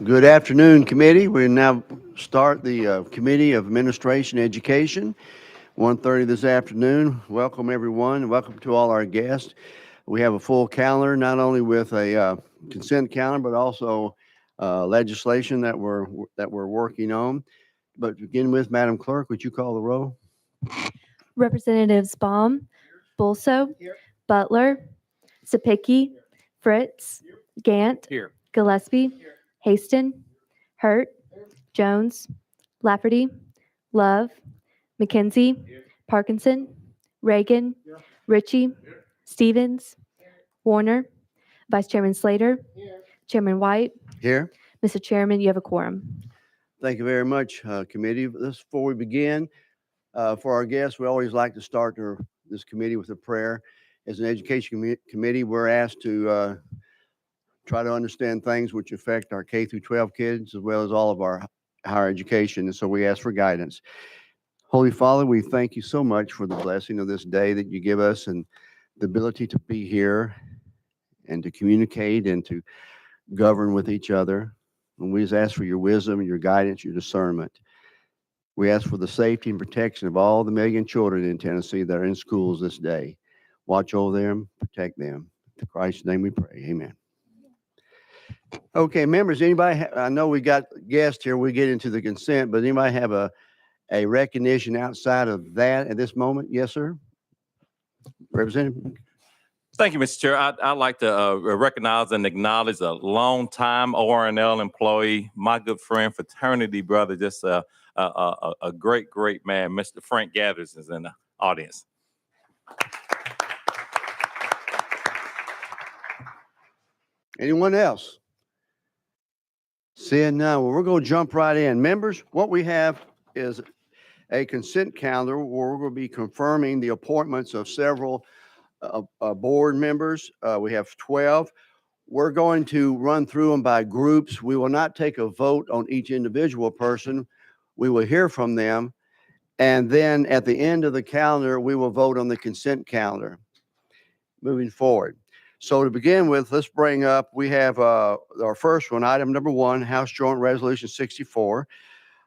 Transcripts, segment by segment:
Good afternoon, committee. We now start the Committee of Administration Education, 1:30 this afternoon. Welcome, everyone. Welcome to all our guests. We have a full calendar, not only with a consent calendar, but also legislation that we're working on. But to begin with, Madam Clerk, would you call the roll? Representatives Baum, Bulso, Butler, Sapicki, Fritz, Gant, Here. Gillespie, Haston, Hurt, Jones, Lafferty, Love, McKenzie, Parkinson, Reagan, Ritchie, Stevens, Warner, Vice Chairman Slater, Chairman White. Here. Mr. Chairman, you have a quorum. Thank you very much, committee. Before we begin, for our guests, we always like to start this committee with a prayer. As an education committee, we're asked to try to understand things which affect our K through 12 kids as well as all of our higher education. And so we ask for guidance. Holy Father, we thank you so much for the blessing of this day that you give us and the ability to be here and to communicate and to govern with each other. And we just ask for your wisdom, your guidance, your discernment. We ask for the safety and protection of all the million children in Tennessee that are in schools this day. Watch over them, protect them. In Christ's name we pray. Amen. Okay, members, anybody, I know we got guests here, we get into the consent, but anybody have a recognition outside of that at this moment? Yes, sir. Representative? Thank you, Mr. Chair. I'd like to recognize and acknowledge a longtime ORNL employee, my good friend, fraternity brother, just a great, great man. Mr. Frank Gathers is in the audience. Anyone else? Seeing none, well, we're going to jump right in. Members, what we have is a consent calendar where we're going to be confirming the appointments of several board members. We have 12. We're going to run through them by groups. We will not take a vote on each individual person. We will hear from them. And then at the end of the calendar, we will vote on the consent calendar moving forward. So to begin with, let's bring up, we have our first one, item number 1, House Joint Resolution 64,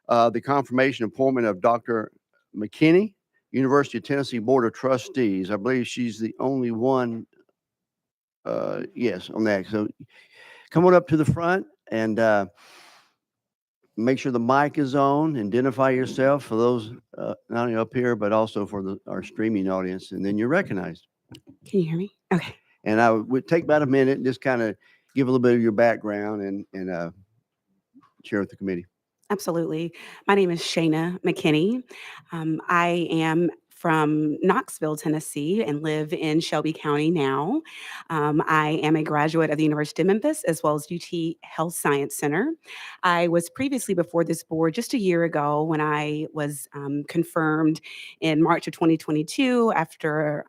the confirmation appointment of Dr. McKinney, University of Tennessee Board of Trustees. I believe she's the only one, yes, on that. So come on up to the front and make sure the mic is on. Identify yourself for those not only up here, but also for our streaming audience. And then you're recognized. Can you hear me? Okay. And I would take about a minute and just kind of give a little bit of your background and share with the committee. Absolutely. My name is Shana McKinney. I am from Knoxville, Tennessee, and live in Shelby County now. I am a graduate of the University of Memphis as well as UT Health Science Center. I was previously before this board just a year ago when I was confirmed in March of 2022 after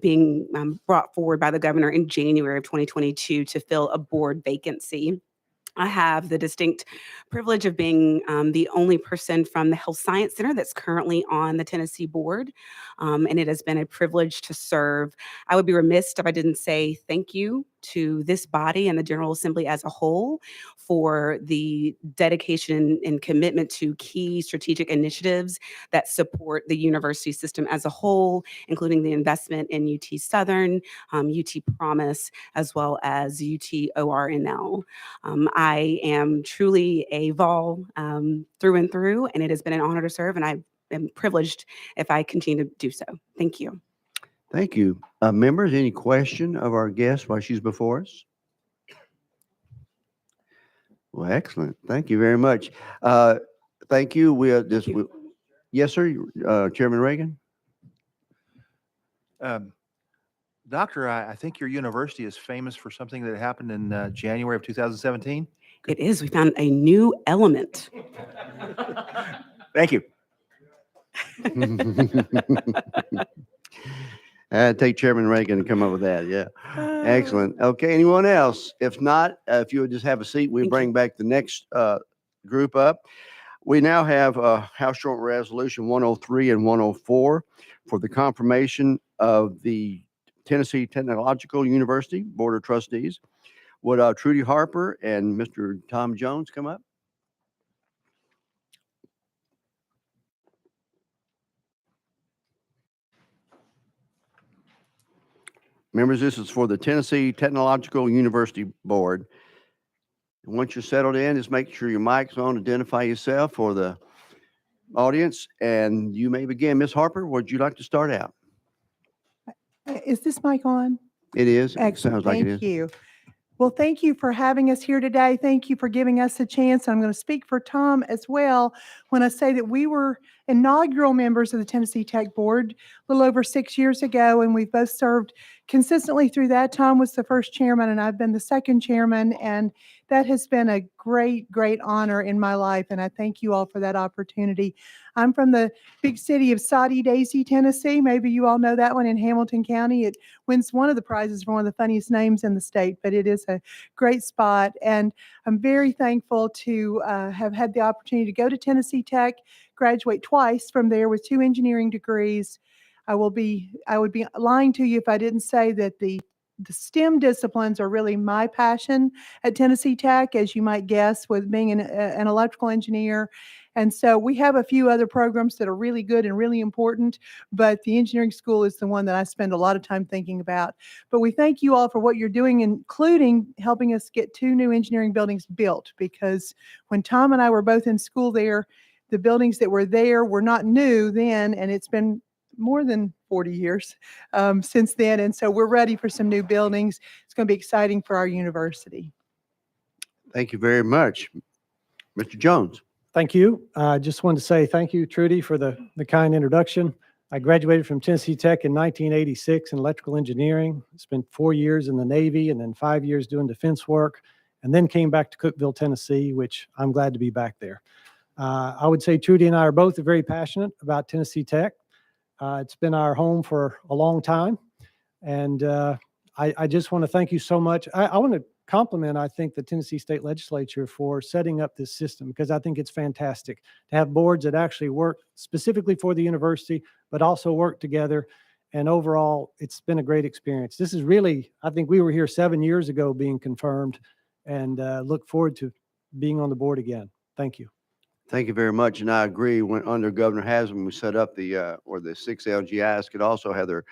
being brought forward by the governor in January of 2022 to fill a board vacancy. I have the distinct privilege of being the only person from the Health Science Center that's currently on the Tennessee board, and it has been a privilege to serve. I would be remiss if I didn't say thank you to this body and the General Assembly as a whole for the dedication and commitment to key strategic initiatives that support the university system as a whole, including the investment in UT Southern, UT Promise, as well as UT ORNL. I am truly a Vol through and through, and it has been an honor to serve, and I am privileged if I continue to do so. Thank you. Thank you. Members, any question of our guest while she's before us? Well, excellent. Thank you very much. Thank you. Yes, sir. Chairman Reagan. Doctor, I think your university is famous for something that happened in January of 2017. It is. We found a new element. Thank you. Take Chairman Reagan to come up with that. Yeah. Excellent. Okay. Anyone else? If not, if you would just have a seat, we bring back the next group up. We now have House Joint Resolution 103 and 104 for the confirmation of the Tennessee Technological University Board of Trustees. Would Trudy Harper and Mr. Tom Jones come up? Members, this is for the Tennessee Technological University Board. Once you're settled in, just make sure your mic's on, identify yourself for the audience, and you may begin. Ms. Harper, would you like to start out? Is this mic on? It is. It Excellent. sounds like it Thank is. you. Well, thank you for having us here today. Thank you for giving us a chance. I'm going to speak for Tom as well when I say that we were inaugural members of the Tennessee Tech Board a little over 6 years ago, and we've both served consistently through that. Tom was the first chairman, and I've been the second chairman, and that has been a great, great honor in my life, and I thank you all for that opportunity. I'm from the big city of Soddy Daisy, Tennessee. Maybe you all know that one in Hamilton County. It wins one of the prizes for one of the funniest names in the state, but it is a great spot. And I'm very thankful to have had the opportunity to go to Tennessee Tech, graduate twice from there with 2 engineering degrees. I would be lying to you if I didn't say that the STEM disciplines are really my passion at Tennessee Tech, as you might guess, with being an electrical engineer. And so we have a few other programs that are really good and really important, but the engineering school is the one that I spend a lot of time thinking about. But we thank you all for what you're doing, including helping us get 2 new engineering buildings built, because when Tom and I were both in school there, the buildings that were there were not new then, and it's been more than 40 years since then. And so we're ready for some new buildings. It's going to be exciting for our university. Thank you very much. Mr. Jones. Thank you. I just wanted to say thank you, Trudy, for the kind introduction. I graduated from Tennessee Tech in 1986 in electrical engineering. Spent 4 years in the Navy and then 5 years doing defense work, and then came back to Cookeville, Tennessee, which I'm glad to be back there. I would say Trudy and I are both very passionate about Tennessee Tech. It's been our home for a long time, and I just want to thank you so much. I want to compliment, I think, the Tennessee State Legislature for setting up this system, because I think it's fantastic to have boards that actually work specifically for the university, but also work together. And overall, it's been a great experience. This is really, I think we were here 7 years ago being confirmed, and look forward to being on the board again. Thank you. Thank you very much. And I agree, when under Governor Haslam, we set up the 6 LGIs could also have their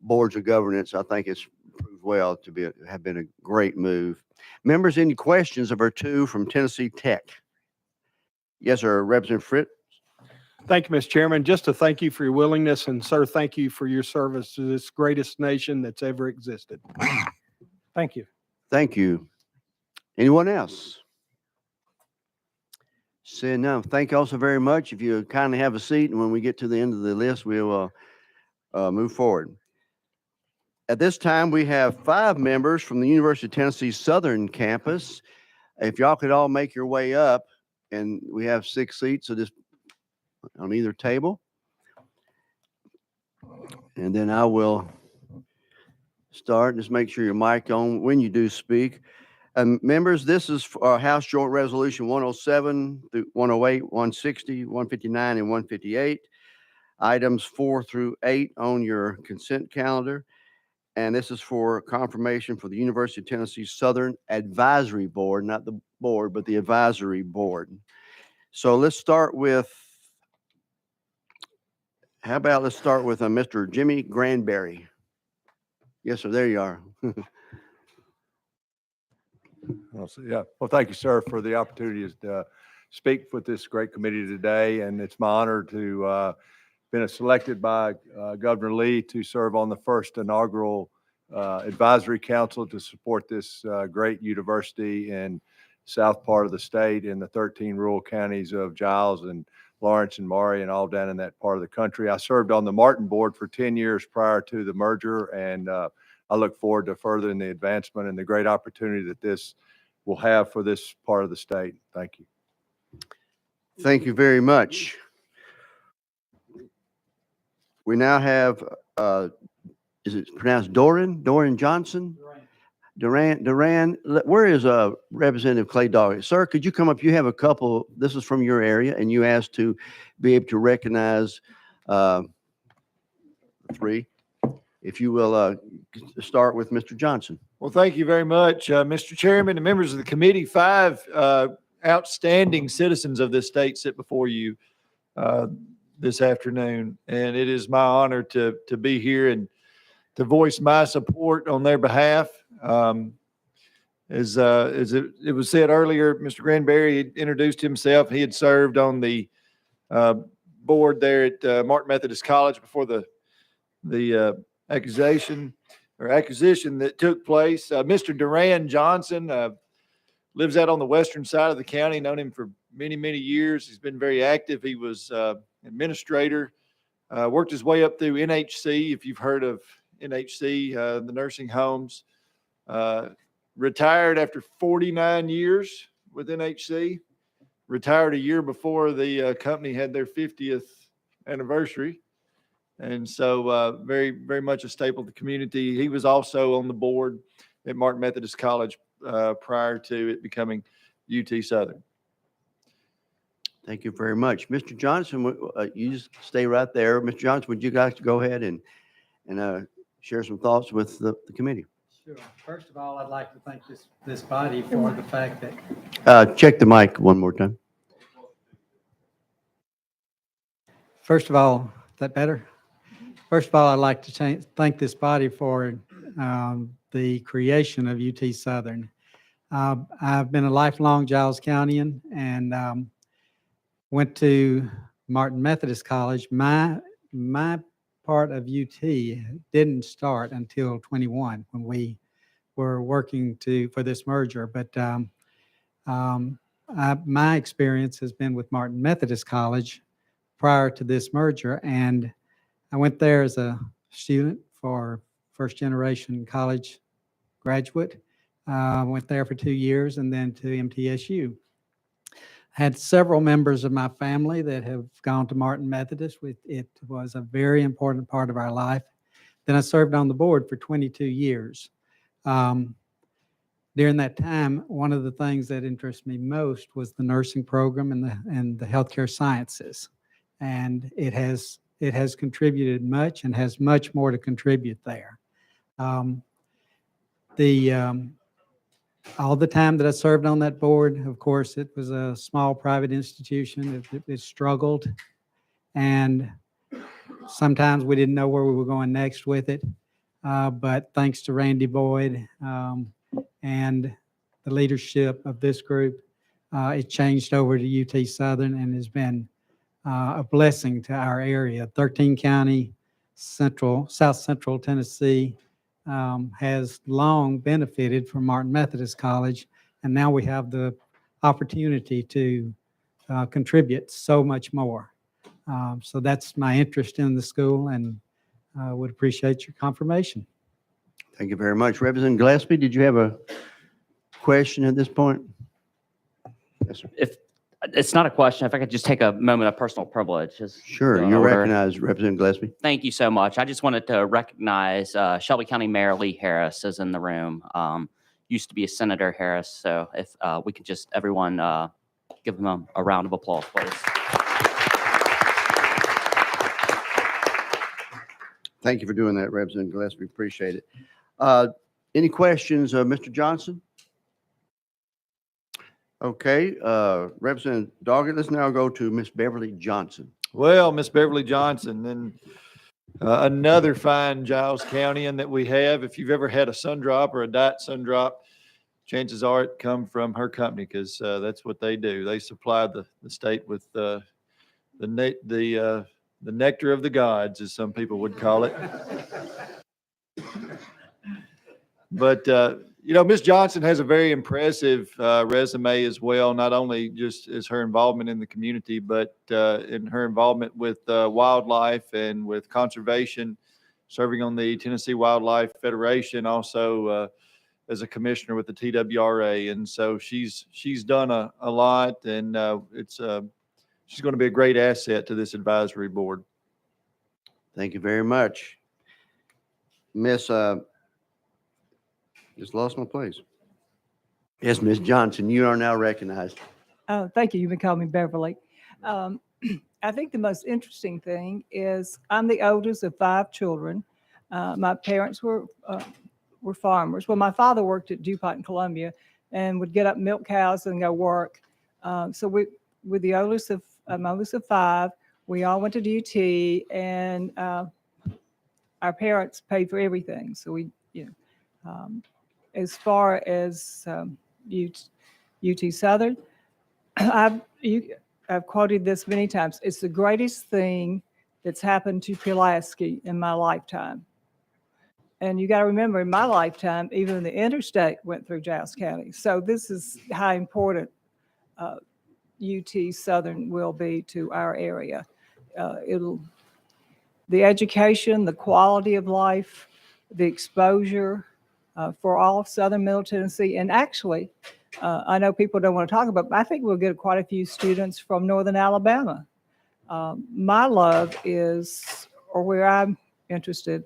boards of governance. I think it's proved well to have been a great move. Members, any questions of our 2 from Tennessee Tech? Yes, sir. Representative Fritz. Thank you, Mr. Chairman. Just to thank you for your willingness, and sir, thank you for your service to this greatest nation that's ever existed. Thank you. Thank you. Anyone else? Seeing none, thank you also very much. If you kindly have a seat, and when we get to the end of the list, we'll move forward. At this time, we have 5 members from the University of Tennessee Southern Campus. If y'all could all make your way up, and we have 6 seats, so just on either table. And then I will start. Just make sure your mic on when you do speak. Members, this is House Joint Resolution 107 through 108, 160, 159, and 158. Items 4 through 8 on your consent calendar. And this is for confirmation for the University of Tennessee Southern Advisory Board, not the board, but the advisory board. So let's start with, let's start with Mr. Jimmy Granberry. Yes, sir, there you are. Well, thank you, sir, for the opportunity to speak with this great committee today. And it's my honor to been selected by Governor Lee to serve on the first inaugural advisory council to support this great university in south part of the state, in the 13 rural counties of Giles and Lawrence and Maury, and all down in that part of the country. I served on the Martin board for 10 years prior to the merger, and I look forward to furthering the advancement and the great opportunity that this will have for this part of the state. Thank you. Thank you very much. We now have, is it pronounced Doran? Doran Johnson? Duran. Where is Representative Clay Doggett? Sir, could you come up? You have a couple, this is from your area, and you asked to be able to recognize 3. If you will start with Mr. Johnson. Well, thank you very much, Mr. Chairman and members of the committee. Five outstanding citizens of this state sit before you this afternoon, and it is my honor to be here and to voice my support on their behalf. As it was said earlier, Mr. Granberry introduced himself. He had served on the board there at Martin Methodist College before the acquisition that took place. Mr. Duran Johnson lives out on the western side of the county. Known him for many, many years. He's been very active. He was administrator, worked his way up through NHC, if you've heard of NHC, the nursing homes. Retired after 49 years with NHC. Retired a year before the company had their 50th anniversary. And so very, very much a staple of the community. He was also on the board at Martin Methodist College prior to it becoming UT Southern. Thank you very much. Mr. Johnson, you just stay right there. Mr. Johnson, would you guys go ahead and share some thoughts with the committee? Sure. First of all, I'd like to thank this body for the fact that. Check the mic one more time. First of all, is that better? First of all, I'd like to thank this body for the creation of UT Southern. I've been a lifelong Giles Countyan and went to Martin Methodist College. My part of UT didn't start until 21 when we were working for this merger. But my experience has been with Martin Methodist College prior to this merger, and I went there as a student for first generation college graduate. Went there for 2 years and then to MTSU. Had several members of my family that have gone to Martin Methodist. It was a very important part of our life. Then I served on the board for 22 years. During that time, one of the things that interested me most was the nursing program and the healthcare sciences. And it has contributed much and has much more to contribute there. All the time that I served on that board, of course, it was a small private institution. It struggled, and sometimes we didn't know where we were going next with it. But thanks to Randy Boyd and the leadership of this group, it changed over to UT Southern and has been a blessing to our area. 13 County, South Central Tennessee has long benefited from Martin Methodist College, and now we have the opportunity to contribute so much more. So that's my interest in the school, and would appreciate your confirmation. Thank you very much. Representative Gillespie, did you have a question at this point? Yes, sir. If it's not a question, if I could just take a moment of personal privilege. Sure, you're recognized, Representative Gillespie. Thank you so much. I just wanted to recognize Shelby County Mayor Lee Harris is in the room. Used to be a Senator Harris, so if we could just everyone give him a round of applause, please. Thank you for doing that, Representative Gillespie. Appreciate it. Any questions of Mr. Johnson? Okay, Representative Doggett, let's now go to Miss Beverly Johnson. Well, Miss Beverly Johnson, and another fine Giles Countyan that we have. If you've ever had a sun drop or a diet sun drop, chances are it come from her company, because that's what they do. They supply the state with the nectar of the gods, as some people would call it. But Ms. Johnson has a very impressive resume as well, not only just as her involvement in the community, but in her involvement with wildlife and with conservation, serving on the Tennessee Wildlife Federation, also as a commissioner with the TWRA. And so she's done a lot, and she's going to be a great asset to this advisory board. Thank you very much. Miss, just lost my place. Yes, Miss Johnson, you are now recognized. Oh, thank you. You can call me Beverly. I think the most interesting thing is I'm the oldest of 5 children. My parents were farmers. Well, my father worked at DuPont in Columbia and would get up, milk cows, and go work. So with the oldest of, I'm oldest of five, we all went to UT, and our parents paid for everything. So as far as UT Southern, I've quoted this many times. It's the greatest thing that's happened to Pulaski in my lifetime. And you got to remember, in my lifetime, even the interstate went through Giles County. So this is how important UT Southern will be to our area. The education, the quality of life, the exposure for all of Southern Middle Tennessee. And actually, I know people don't want to talk about, but I think we'll get quite a few students from Northern Alabama. My love is, or where I'm interested,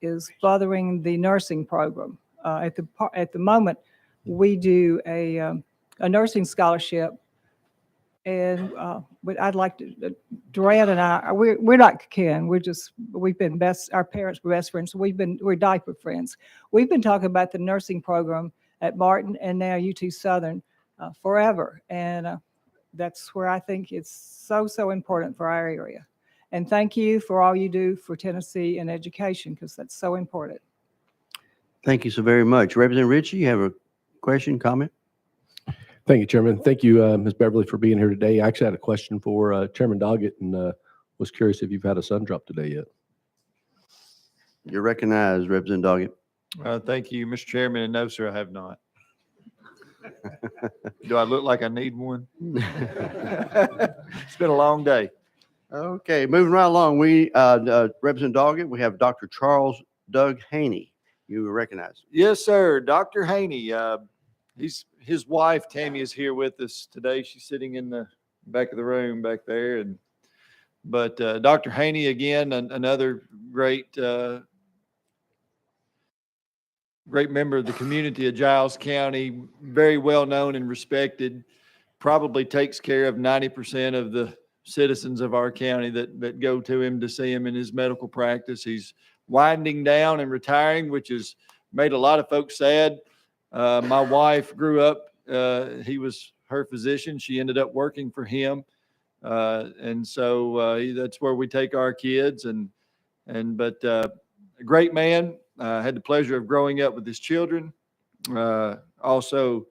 is furthering the nursing program. At the moment, we do a nursing scholarship, and but I'd like to. Duran and I, we're not kin. We've been best. Our parents were best friends. So we're diaper friends. We've been talking about the nursing program at Martin and now UT Southern forever, and that's where I think it's so important for our area. And thank you for all you do for Tennessee and education, because that's so important. Thank you so very much. Representative Ritchie, you have a question, comment? Thank you, Chairman. Thank you, Ms. Beverly, for being here today. I actually had a question for Chairman Doggett, and was curious if you've had a sun drop today yet. You're recognized, Representative Doggett. Thank you, Mr. Chairman. And no, sir, I have not. Do I look like I need one? It's been a long day. Okay, moving right along, we, Representative Doggett, we have Dr. Charles Doug Haney. You are recognized. Yes, sir. Dr. Haney, his wife, Tammy, is here with us today. She's sitting in the back of the room back there. But Dr. Haney, again, another great member of the community of Giles County, very well known and respected, probably takes care of 90% of the citizens of our county that go to him to see him in his medical practice. He's winding down and retiring, which has made a lot of folks sad. My wife grew up, he was her physician. She ended up working for him. And so that's where we take our kids but a great man. Had the pleasure of growing up with his children. Also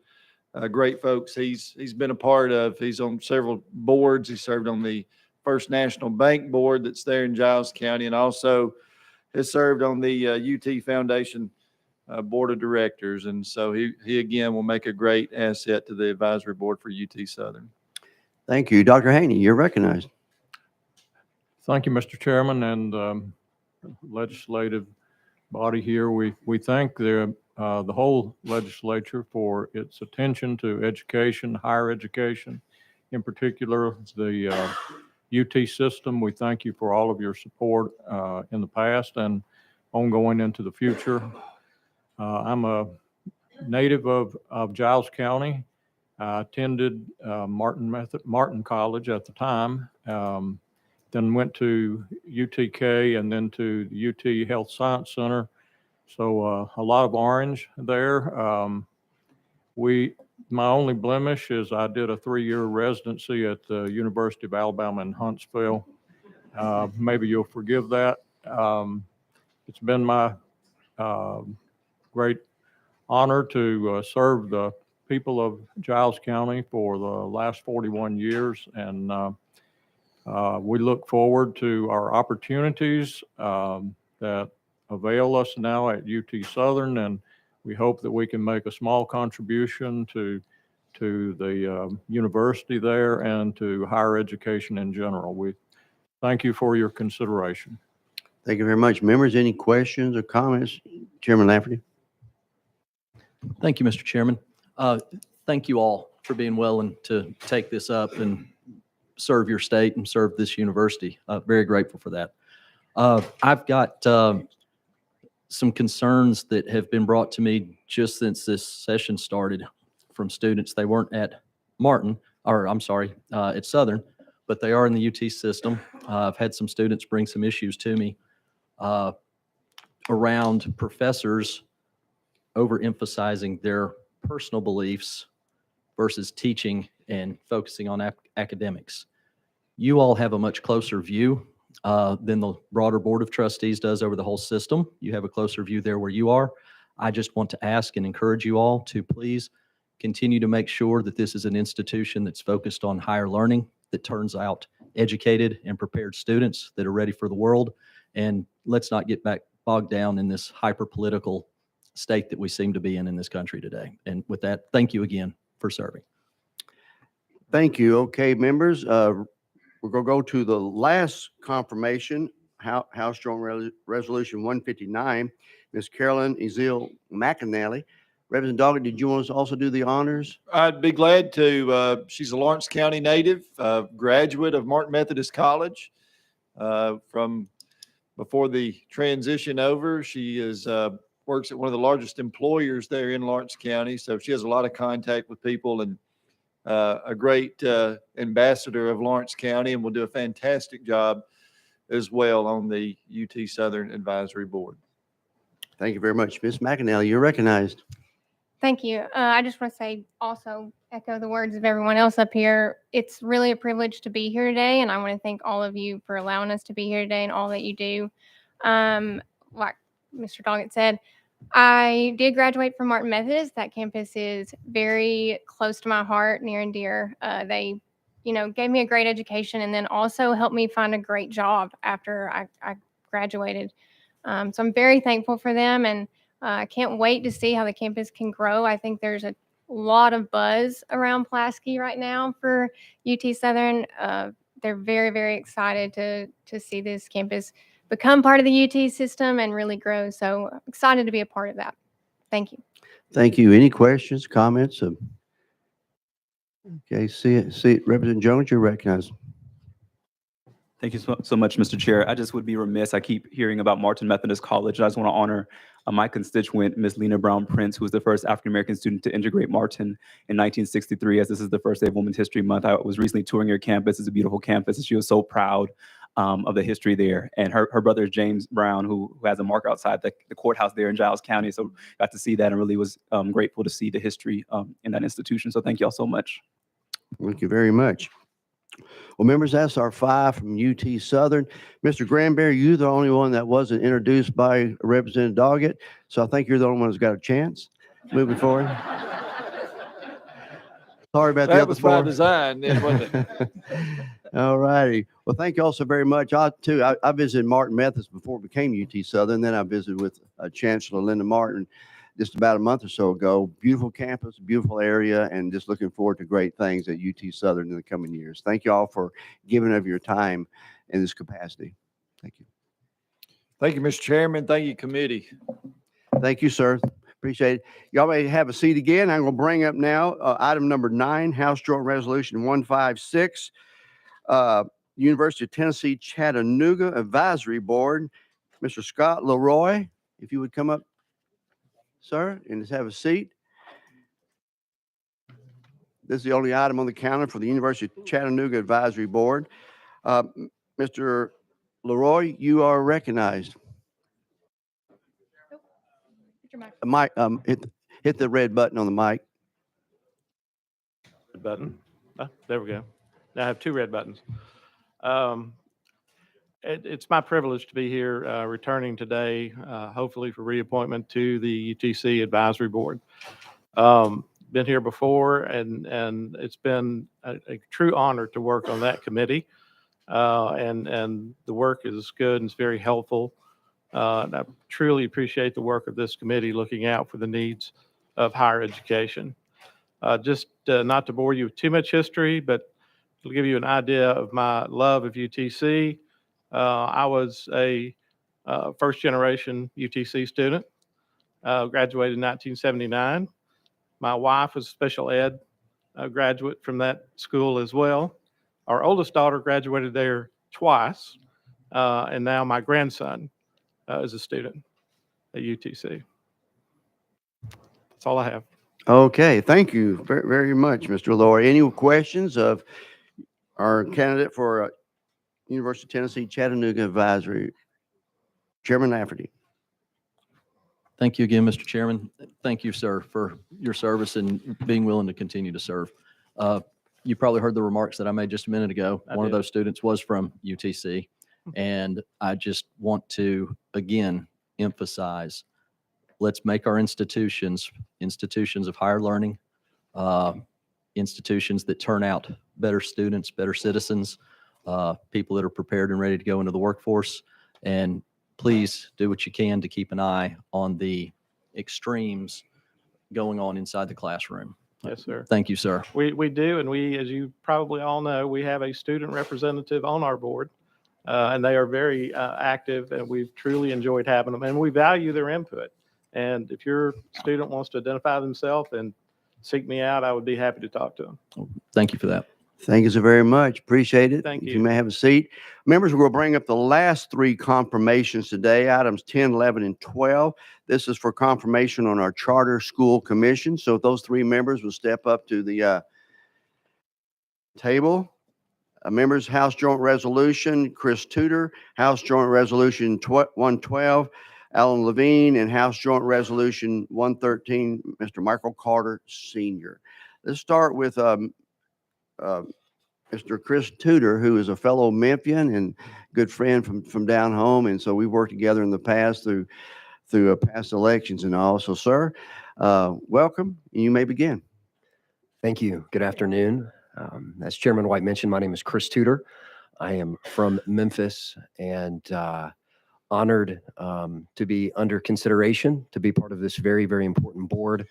great folks. He's been a part of, he's on several boards. He served on the First National Bank board that's there in Giles County, and also has served on the UT Foundation board of directors. And so he again will make a great asset to the advisory board for UT Southern. Thank you. Dr. Haney, you're recognized. Thank you, Mr. Chairman, and legislative body here. We thank the whole legislature for its attention to education, higher education, in particular the UT system. We thank you for all of your support in the past and ongoing into the future. I'm a native of Giles County. I attended Martin College at the time, then went to UTK and then to the UT Health Science Center. So a lot of orange there. My only blemish is I did a 3-year residency at the University of Alabama in Huntsville. Maybe you'll forgive that. It's been my great honor to serve the people of Giles County for the last 41 years, and we look forward to our opportunities that avail us now at UT Southern, and we hope that we can make a small contribution to the university there and to higher education in general. We thank you for your consideration. Thank you very much. Members, any questions or comments? Chairman Lafferty. Thank you, Mr. Chairman. Thank you all for being willing to take this up and serve your state and serve this university. Very grateful for that. I've got some concerns that have been brought to me just since this session started from students. They weren't at Martin, or I'm sorry, at Southern, but they are in the UT system. I've had some students bring some issues to me. around professors overemphasizing their personal beliefs versus teaching and focusing on academics. You all have a much closer view than the broader Board of Trustees does over the whole system. You have a closer view there where you are. I just want to ask and encourage you all to please continue to make sure that this is an institution that's focused on higher learning, that turns out educated and prepared students that are ready for the world. And let's not get bogged down in this hyper-political state that we seem to be in this country today. And with that, thank you again for serving. Thank you. Okay, members, we're going to go to the last confirmation, House Joint Resolution 159. Ms. Carolyn Ezell McAnally. Representative Doggett, did you want us to also do the honors? I'd be glad to. She's a Lawrence County native, graduate of Martin Methodist College. From before the transition over, she works at one of the largest employers there in Lawrence County. So she has a lot of contact with people and a great ambassador of Lawrence County, and will do a fantastic job as well on the UT Southern Advisory Board. Thank you very much. Ms. McAnally, you're recognized. Thank you. I just want to say, also echo the words of everyone else up here. It's really a privilege to be here today, and I want to thank all of you for allowing us to be here today and all that you do. Like Mr. Doggett said, I did graduate from Martin Methodist. That campus is very close to my heart, near and dear. They, gave me a great education and then also helped me find a great job after I graduated. So I'm very thankful for them, and I can't wait to see how the campus can grow. I think there's a lot of buzz around Pulaski right now for UT Southern. They're very, very excited to see this campus become part of the UT system and really grow. So I'm excited to be a part of that. Thank you. Thank you. Any questions, comments? Okay, see it. Representative Jones, you're recognized. Thank you so much, Mr. Chair. I just would be remiss. I keep hearing about Martin Methodist College. I just want to honor my constituent, Ms. Lena Brown Prince, who was the first African-American student to integrate Martin in 1963, as this is the first day of Women's History Month. I was recently touring your campus. It's a beautiful campus, and she was so proud of the history there. And her brother is James Brown, who has a mark outside the courthouse there in Giles County. So got to see that and really was grateful to see the history in that institution. So thank you all so much. Thank you very much. Well, members, that's our 5 from UT Southern. Mr. Granberry, you're the only one that wasn't introduced by Representative Doggett, so I think you're the only one who's got a chance moving forward. Sorry about the That other was by 4. design, then, wasn't it? All righty. Well, thank you all so very much. I visited Martin Methodist before it became UT Southern. Then I visited with Chancellor Linda Martin just about a month or so ago. Beautiful campus, beautiful area, and just looking forward to great things at UT Southern in the coming years. Thank you all for giving of your time in this capacity. Thank you. Thank you, Mr. Chairman. Thank you, committee. Thank you, sir. Appreciate it. Y'all may have a seat again. I'm going to bring up now item number 9, House Joint Resolution 156, University of Tennessee Chattanooga Advisory Board. Mr. Scott Leroy, if you would come up, sir, and just have a seat. This is the only item on the calendar for the University of Chattanooga Advisory Board. Mr. Leroy, you are recognized. Mike, hit the red button on the mic. Button. There we go. Now I have 2 red buttons. It's my privilege to be here returning today, hopefully for reappointment to the UTC Advisory Board. Been here before, and it's been a true honor to work on that committee. And the work is good and it's very helpful. And I truly appreciate the work of this committee looking out for the needs of higher education. Just not to bore you with too much history, but to give you an idea of my love of UTC. I was a first-generation UTC student, graduated in 1979. My wife was a special ed graduate from that school as well. Our oldest daughter graduated there twice, and now my grandson is a student at UTC. That's all I have. Okay, thank you very, very much, Mr. Leroy. Any questions of our candidate for University of Tennessee Chattanooga Advisory? Chairman Lafferty. Thank you again, Mr. Chairman. Thank you, sir, for your service and being willing to continue to serve. You probably heard the remarks that I made just a minute ago. I One of did. those students was from UTC. And I just want to, again, emphasize, let's make our institutions of higher learning, institutions that turn out better students, better citizens, people that are prepared and ready to go into the workforce. And please do what you can to keep an eye on the extremes going on inside the classroom. Yes, sir. Thank you, sir. We do, and we, as you probably all know, we have a student representative on our board, and they are very active, and we've truly enjoyed having them, and we value their input. And if your student wants to identify themselves and seek me out, I would be happy to talk to them. Thank you for that. Thank you so very much. Appreciate it. Thank If you. you may have a seat. Members, we'll bring up the last three confirmations today, items 10, 11, and 12. This is for confirmation on our Charter School Commission. So if those three members will step up to the table. Members, House Joint Resolution, Chris Tudor, House Joint Resolution 112, Alan Levine, and House Joint Resolution 113, Mr. Michael Carter Sr. Let's start with Mr. Chris Tudor, who is a fellow Memphian and good friend from down home. And so we worked together in the past through past elections and all. So, sir, welcome. You may begin. Thank you. Good afternoon. As Chairman White mentioned, my name is Chris Tudor. I am from Memphis and honored to be under consideration to be part of this very, very important board.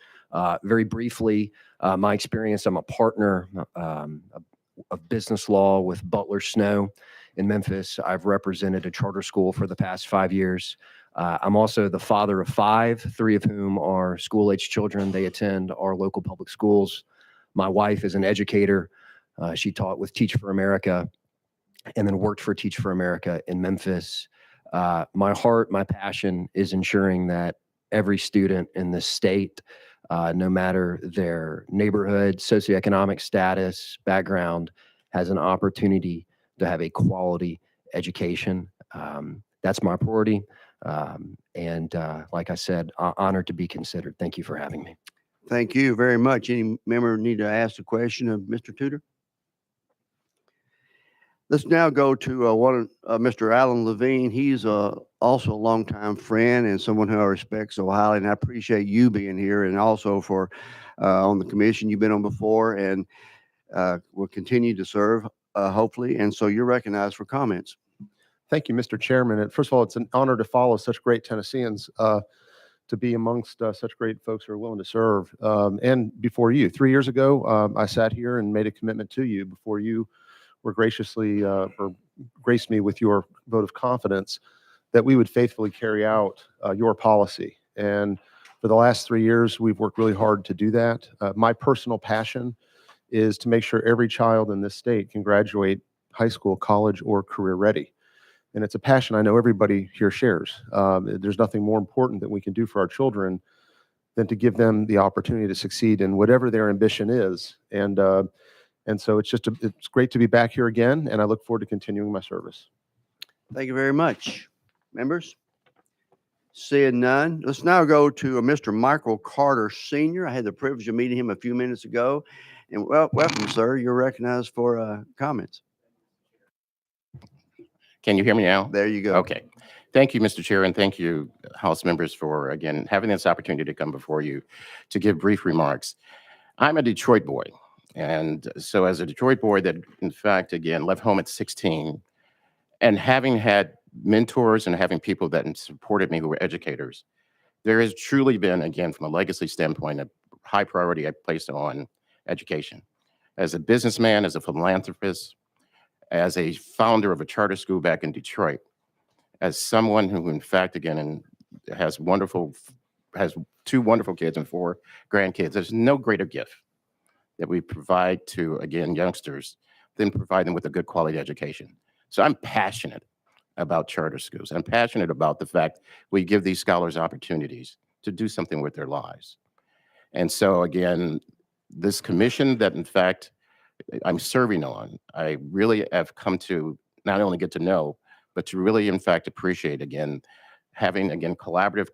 Very briefly, my experience, I'm a partner of business law with Butler Snow in Memphis. I've represented a charter school for the past 5 years. I'm also the father of 5, 3 of whom are school-age children. They attend our local public schools. My wife is an educator. She taught with Teach for America and then worked for Teach for America in Memphis. My heart, my passion is ensuring that every student in the state, no matter their neighborhood, socioeconomic status, background, has an opportunity to have a quality education. That's my priority. Like I said, honored to be considered. Thank you for having me. Thank you very much. Any member need to ask a question of Mr. Tudor? Let's now go to Mr. Alan Levine. He's also a longtime friend and someone who I respect so highly, and I appreciate you being here and also for on the commission you've been on before and will continue to serve, hopefully. And so you're recognized for comments. Thank you, Mr. Chairman. And first of all, it's an honor to follow such great Tennesseans, to be amongst such great folks who are willing to serve. And before you, 3 years ago, I sat here and made a commitment to you before you were graciously or graced me with your vote of confidence that we would faithfully carry out your policy. And for the last 3 years, we've worked really hard to do that. My personal passion is to make sure every child in this state can graduate high school, college, or career ready. And it's a passion I know everybody here shares. There's nothing more important that we can do for our children than to give them the opportunity to succeed in whatever their ambition is. And so it's great to be back here again, and I look forward to continuing my service. Thank you very much. Members? Seeing none, let's now go to Mr. Michael Carter Sr. I had the privilege of meeting him a few minutes ago. And welcome, sir. You're recognized for comments. Can you hear me now? There you go. Okay. Thank you, Mr. Chair, and thank you, House members, for, again, having this opportunity to come before you to give brief remarks. I'm a Detroit boy. And so as a Detroit boy that, in fact, again, left home at 16, and having had mentors and having people that supported me who were educators, there has truly been, again, from a legacy standpoint, a high priority I placed on education. As a businessman, as a philanthropist, as a founder of a charter school back in Detroit, as someone who, in fact, again, has 2 wonderful kids and 4 grandkids, there's no greater gift that we provide to, again, youngsters than provide them with a good quality education. So I'm passionate about charter schools. I'm passionate about the fact we give these scholars opportunities to do something with their lives. And so, again, this commission that, in fact, I'm serving on, I really have come to not only get to know, but to really, in fact, appreciate, again, having, again, collaborative,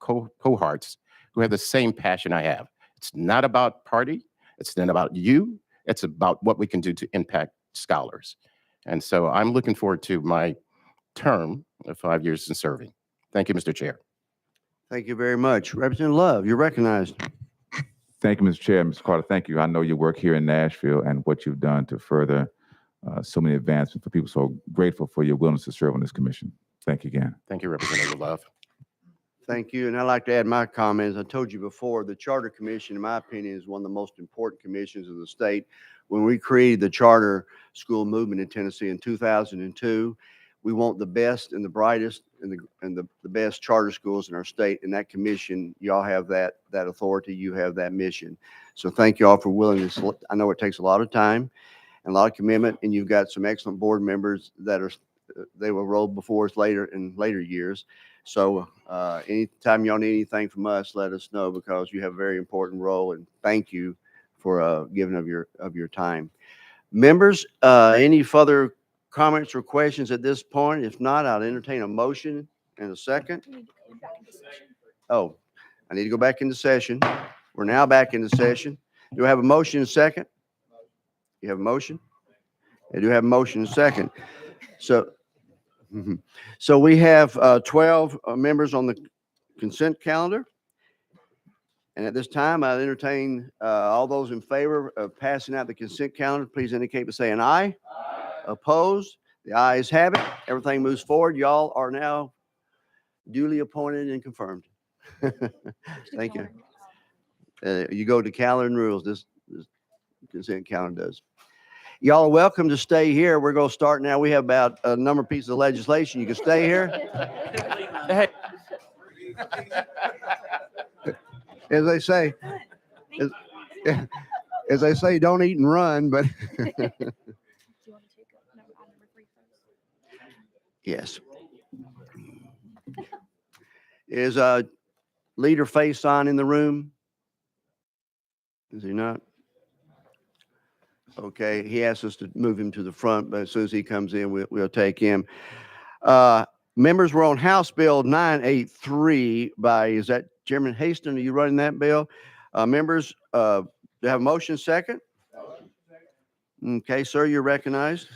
cohorts who have the same passion I have. It's not about party. It's not about you. It's about what we can do to impact scholars. And so I'm looking forward to my term of 5 years in serving. Thank you, Mr. Chair. Thank you very much. Representative Love, you're recognized. Thank you, Mr. Chair. Mr. Carter, thank you. I know your work here in Nashville and what you've done to further so many advancements for people. So grateful for your willingness to serve on this commission. Thank you again. Thank you, Representative Love. Thank you. And I'd like to add my comments. I told you before, the Charter Commission, in my opinion, is one of the most important commissions in the state. When we created the charter school movement in Tennessee in 2002, we want the best and the brightest and the best charter schools in our state. And that commission, y'all have that authority. You have that mission. So thank you all for willingness. I know it takes a lot of time and a lot of commitment, and you've got some excellent board members that they will roll before us later in later years. So anytime y'all need anything from us, let us know, because you have a very important role, and thank you for giving of your time. Members, any further comments or questions at this point? If not, I'll entertain a motion in a second. Oh, I need to go back into session. We're now back into session. Do I have a motion and a second? You have a motion? I do have a motion and a second. So, so we have 12 members on the consent calendar. And at this time, I entertain all those in favor of passing out the consent calendar, please indicate by saying aye. Opposed? The ayes have it. Everything moves forward. Y'all are now duly appointed and confirmed. Thank you. You go to calendar and rules. This consent calendar does. Y'all are welcome to stay here. We're going to start now. We have about a number of pieces of legislation. You can stay here. Hey. As they say, as they say, don't eat and run, but yes. Is Leader Faison in the room? Is he not? Okay, he asked us to move him to the front, but as soon as he comes in, we'll take him. Members, we're on House Bill 983 by, is that Chairman Haston? Are you running that bill? Members, do you have a motion second? Okay, sir, you're recognized.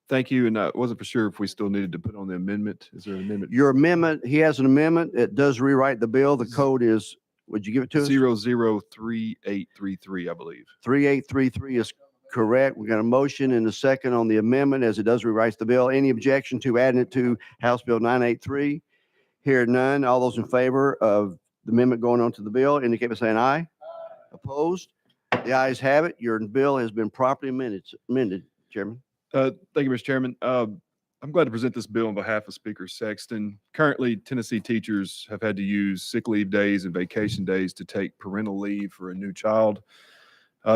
Thank you. And I wasn't for sure if we still needed to put on the amendment. Is there an amendment? Your amendment, he has an amendment. It does rewrite the bill. The code is, would you give it to us? 003833, I believe. 3833 is correct. We got a motion and a second on the amendment as it does rewrite the bill. Any objection to adding it to House Bill 983? Hear none. All those in favor of the amendment going on to the bill indicate by saying aye. Opposed? The ayes have it. Your bill has been properly amended, Chairman. Thank you, Mr. Chairman. I'm glad to present this bill on behalf of Speaker Sexton. Currently, Tennessee teachers have had to use sick leave days and vacation days to take parental leave for a new child.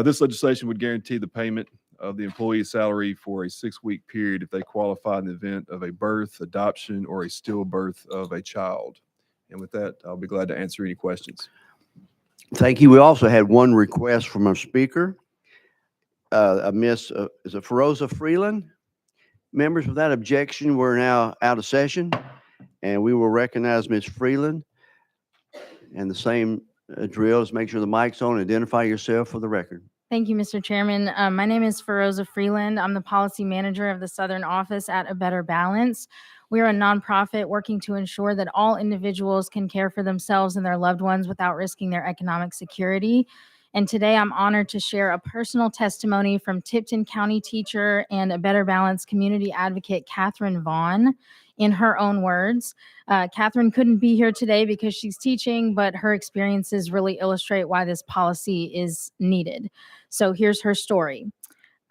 This legislation would guarantee the payment of the employee's salary for a 6-week period if they qualify in the event of a birth, adoption, or a stillbirth of a child. And with that, I'll be glad to answer any questions. Thank you. We also had one request from our speaker, Miss, is it Feroza Freeland? Members, without objection, we're now out of session, and we will recognize Miss Freeland. And the same drill is make sure the mic's on. Identify yourself for the record. Thank you, Mr. Chairman. My name is Feroza Freeland. I'm the policy manager of the Southern Office at A Better Balance. We are a nonprofit working to ensure that all individuals can care for themselves and their loved ones without risking their economic security. And today I'm honored to share a personal testimony from Tipton County teacher and A Better Balance community advocate, Catherine Vaughn. In her own words, Catherine couldn't be here today because she's teaching, but her experiences really illustrate why this policy is needed. So here's her story.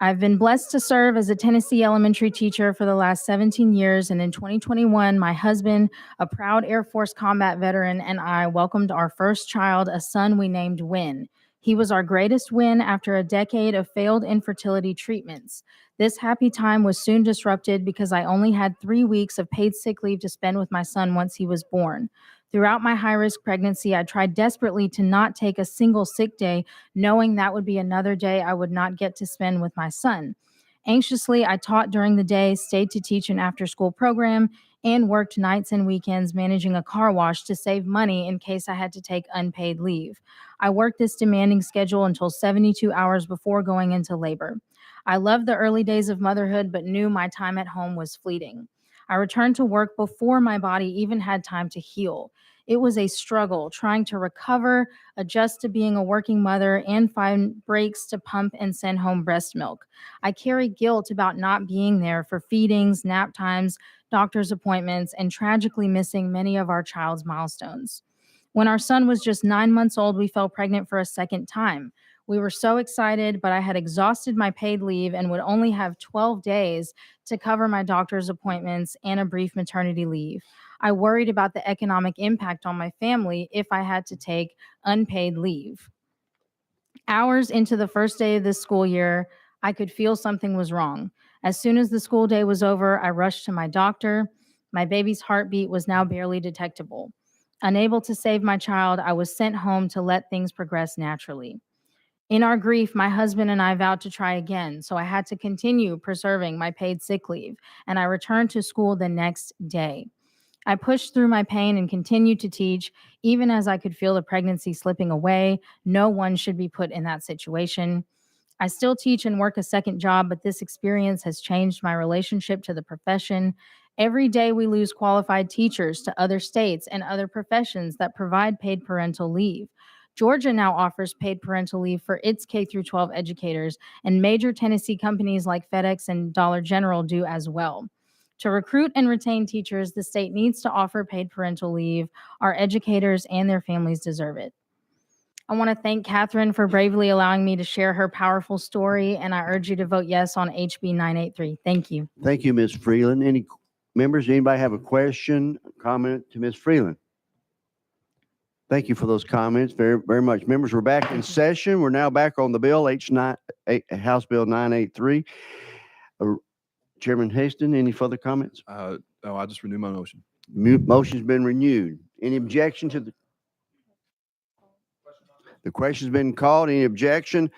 I've been blessed to serve as a Tennessee elementary teacher for the last 17 years, and in 2021, my husband, a proud Air Force combat veteran, and I welcomed our first child, a son we named Win. He was our greatest win after a decade of failed infertility treatments. This happy time was soon disrupted because I only had 3 weeks of paid sick leave to spend with my son once he was born. Throughout my high-risk pregnancy, I tried desperately to not take a single sick day, knowing that would be another day I would not get to spend with my son. Anxiously, I taught during the day, stayed to teach an after-school program, and worked nights and weekends managing a car wash to save money in case I had to take unpaid leave. I worked this demanding schedule until 72 hours before going into labor. I loved the early days of motherhood, but knew my time at home was fleeting. I returned to work before my body even had time to heal. It was a struggle trying to recover, adjust to being a working mother, and find breaks to pump and send home breast milk. I carry guilt about not being there for feedings, nap times, doctor's appointments, and tragically missing many of our child's milestones. When our son was just 9 months old, we fell pregnant for a second time. We were so excited, but I had exhausted my paid leave and would only have 12 days to cover my doctor's appointments and a brief maternity leave. I worried about the economic impact on my family if I had to take unpaid leave. Hours into the first day of this school year, I could feel something was wrong. As soon as the school day was over, I rushed to my doctor. My baby's heartbeat was now barely detectable. Unable to save my child, I was sent home to let things progress naturally. In our grief, my husband and I vowed to try again, so I had to continue preserving my paid sick leave, and I returned to school the next day. I pushed through my pain and continued to teach, even as I could feel the pregnancy slipping away. No one should be put in that situation. I still teach and work a second job, but this experience has changed my relationship to the profession. Every day we lose qualified teachers to other states and other professions that provide paid parental leave. Georgia now offers paid parental leave for its K through 12 educators, and major Tennessee companies like FedEx and Dollar General do as well. To recruit and retain teachers, the state needs to offer paid parental leave. Our educators and their families deserve it. I want to thank Catherine for bravely allowing me to share her powerful story, and I urge you to vote yes on HB 983. Thank you. Thank you, Ms. Freeland. Any members, anybody have a question, comment to Ms. Freeland? Thank you for those comments very, very much. Members, we're back in session. We're now back on the bill, House Bill 983. Chairman Haston, any further comments? No, I just renew my motion. Motion's been renewed. Any objection to the question's been called? Any objection?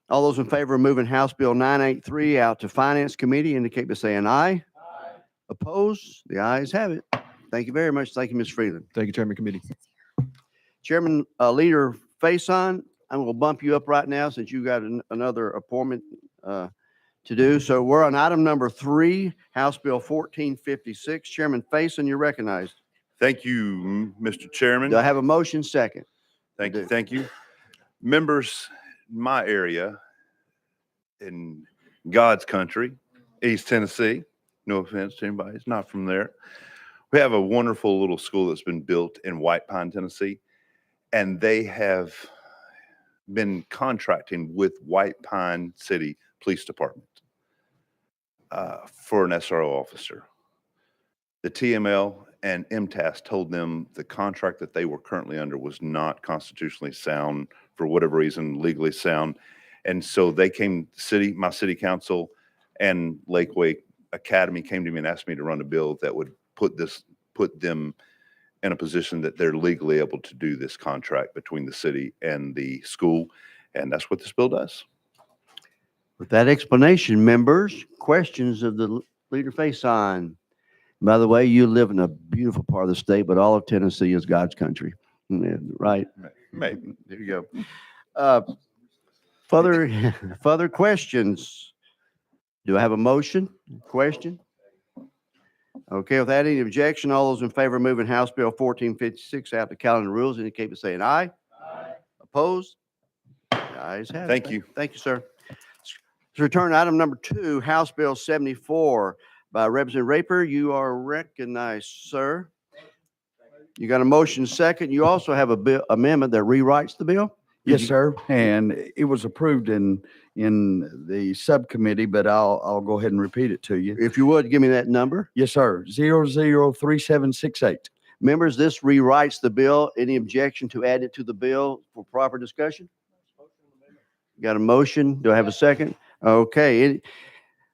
All those in favor of moving House Bill 983 out to Finance Committee indicate by saying aye. Aye. Opposed? The ayes have it. Thank you very much. Thank you, Ms. Freeland. Thank you, Chairman Committee. Chairman Leader Faison, I'm going to bump you up right now since you got another appointment to do. So we're on item number 3, House Bill 1456. Chairman Faison, you're recognized. Thank you, Mr. Chairman. Do I have a motion second? Thank you. Thank you. Members, my area in God's country, East Tennessee, no offense to anybody, it's not from there. We have a wonderful little school that's been built in White Pine, Tennessee, and they have been contracting with White Pine City Police Department for an SRO officer. The TML and MTAS told them the contract that they were currently under was not constitutionally sound, for whatever reason, legally sound. And so they came, my city council and Lakeway Academy came to me and asked me to run a bill that would put them in a position that they're legally able to do this contract between the city and the school. And that's what this bill does. With that explanation, members, questions of the Leader Faison. By the way, you live in a beautiful part of the state, but all of Tennessee is God's country. Yeah, right? Maybe. There you go. Further questions? Do I have a motion? Question? Okay, without any objection, all those in favor of moving House Bill 1456 out to calendar rules indicate by saying aye. Aye. Opposed? The ayes have it. Thank you. Thank you, sir. Let's return to item number 2, House Bill 74 by Representative Raper. You are recognized, sir. You got a motion second. You also have a bill amendment that rewrites the bill? Yes, sir. And it was approved in the subcommittee, but I'll go ahead and repeat it to you. If you would, give me that number. Yes, sir. 003768. Members, this rewrites the bill. Any objection to add it to the bill for proper discussion? Got a motion? Do I have a second? Okay.